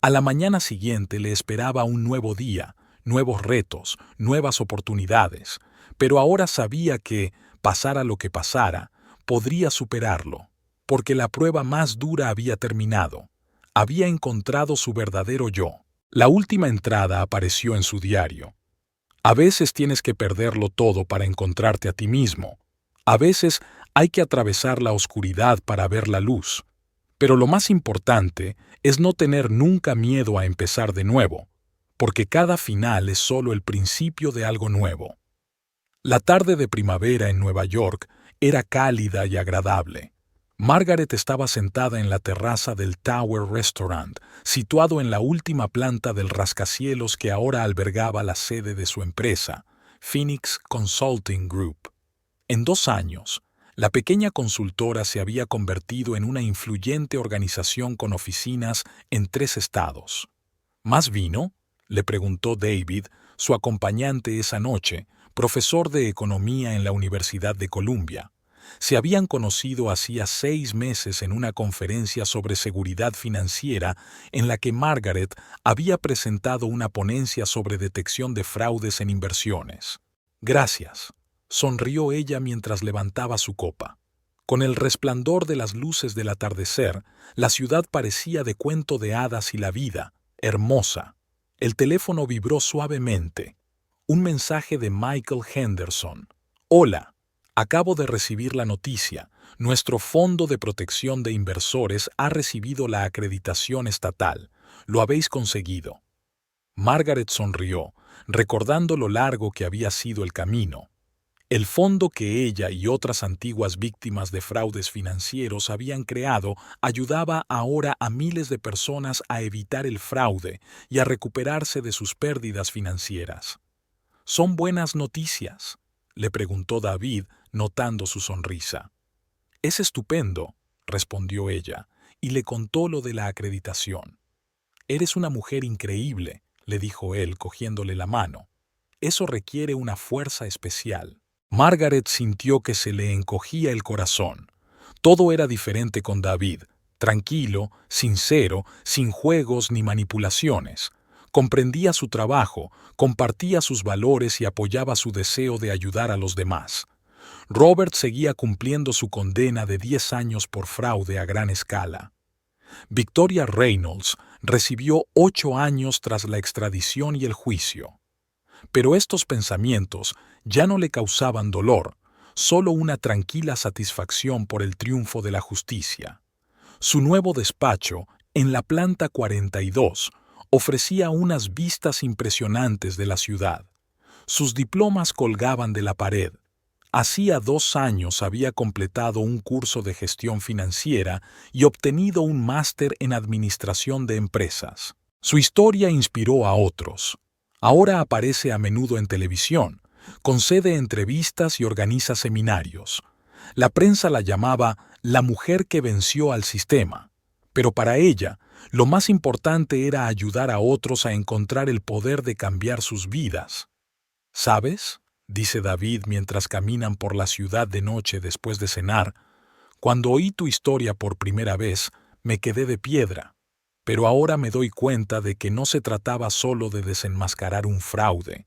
A la mañana siguiente le esperaba un nuevo día, nuevos retos, nuevas oportunidades, pero ahora sabía que, pasara lo que pasara, podría superarlo, porque la prueba más dura había terminado. Había encontrado su verdadero yo. La última entrada apareció en su diario. A veces tienes que perderlo todo para encontrarte a ti mismo. A veces hay que atravesar la oscuridad para ver la luz. Pero lo más importante es no tener nunca miedo a empezar de nuevo, porque cada final es solo el principio de algo nuevo. La tarde de primavera en Nueva York era cálida y agradable. Margaret estaba sentada en la terraza del Tower Restaurant, situado en la última planta del rascacielos que ahora albergaba la sede de su empresa, Phoenix Consulting Group. En 2 años, la pequeña consultora se había convertido en una influyente organización con oficinas en 3 estados. ¿Más vino?, le preguntó David, su acompañante esa noche, profesor de economía en la Universidad de Columbia. Se habían conocido hacía 6 meses en una conferencia sobre seguridad financiera en la que Margaret había presentado una ponencia sobre detección de fraudes en inversiones. «Gracias», sonrió ella mientras levantaba su copa. Con el resplandor de las luces del atardecer, la ciudad parecía de cuento de hadas y la vida, hermosa. El teléfono vibró suavemente. Un mensaje de Michael Henderson. «Hola, acabo de recibir la noticia. Nuestro Fondo de Protección de Inversores ha recibido la acreditación estatal. Lo habéis conseguido». Margaret sonrió, recordando lo largo que había sido el camino. El fondo que ella y otras antiguas víctimas de fraudes financieros habían creado ayudaba ahora a miles de personas a evitar el fraude y a recuperarse de sus pérdidas financieras. «¿Son buenas noticias?», le preguntó David, notando su sonrisa. «Es estupendo», respondió ella, y le contó lo de la acreditación. «Eres una mujer increíble», le dijo él, cogiéndole la mano. «Eso requiere una fuerza especial». Margaret sintió que se le encogía el corazón. Todo era diferente con David, tranquilo, sincero, sin juegos ni manipulaciones. Comprendía su trabajo, compartía sus valores y apoyaba su deseo de ayudar a los demás. Robert seguía cumpliendo su condena de 10 años por fraude a gran escala. Victoria Reynolds recibió 8 años tras la extradición y el juicio. Pero estos pensamientos ya no le causaban dolor, solo una tranquila satisfacción por el triunfo de la justicia. Su nuevo despacho, en la planta 42, ofrecía unas vistas impresionantes de la ciudad. Sus diplomas colgaban de la pared. Hacía 2 años había completado un curso de gestión financiera y obtenido un máster en administración de empresas. Su historia inspiró a otros. Ahora aparece a menudo en televisión, concede entrevistas y organiza seminarios. La prensa la llamaba la mujer que venció al sistema, pero para ella, lo más importante era ayudar a otros a encontrar el poder de cambiar sus vidas. ¿Sabes?, dice David mientras caminan por la ciudad de noche después de cenar, cuando oí tu historia por primera vez, me quedé de piedra. Pero ahora me doy cuenta de que no se trataba solo de desenmascarar un fraude.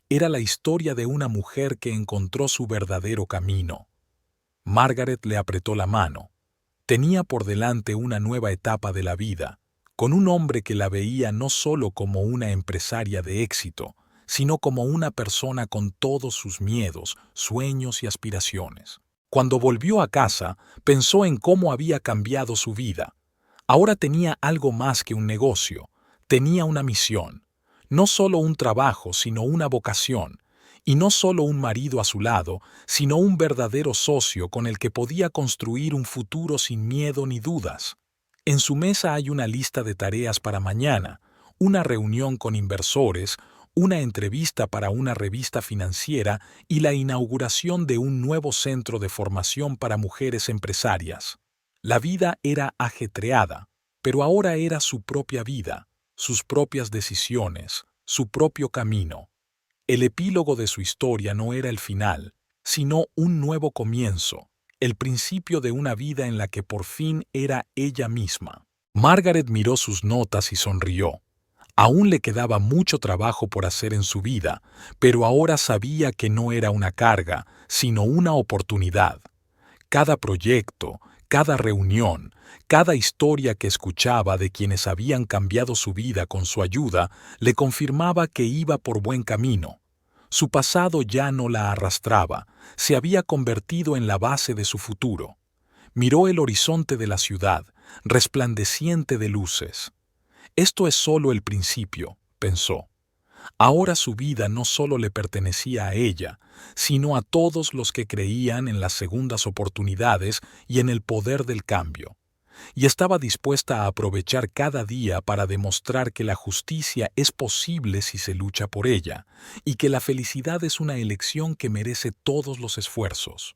Era la historia de una mujer que encontró su verdadero camino. Margaret le apretó la mano. Tenía por delante una nueva etapa de la vida, con un hombre que la veía no solo como una empresaria de éxito, sino como una persona con todos sus miedos, sueños y aspiraciones. Cuando volvió a casa, pensó en cómo había cambiado su vida. Ahora tenía algo más que un negocio, tenía una misión, no solo un trabajo, sino una vocación, y no solo un marido a su lado, sino un verdadero socio con el que podía construir un futuro sin miedo ni dudas. En su mesa hay una lista de tareas para mañana, una reunión con inversores, una entrevista para una revista financiera y la inauguración de un nuevo centro de formación para mujeres empresarias. La vida era ajetreada, pero ahora era su propia vida, sus propias decisiones, su propio camino. El epílogo de su historia no era el final, sino un nuevo comienzo, el principio de una vida en la que por fin era ella misma. Margaret miró sus notas y sonrió. Aún le quedaba mucho trabajo por hacer en su vida, pero ahora sabía que no era una carga, sino una oportunidad. Cada proyecto, cada reunión, cada historia que escuchaba de quienes habían cambiado su vida con su ayuda, le confirmaba que iba por buen camino. Su pasado ya no la arrastraba, se había convertido en la base de su futuro. Miró el horizonte de la ciudad, resplandeciente de luces. Esto es solo el principio, pensó. Ahora su vida no solo le pertenecía a ella, sino a todos los que creían en las segundas oportunidades y en el poder del cambio. Y estaba dispuesta a aprovechar cada día para demostrar que la justicia es posible si se lucha por ella, y que la felicidad es una elección que merece todos los esfuerzos.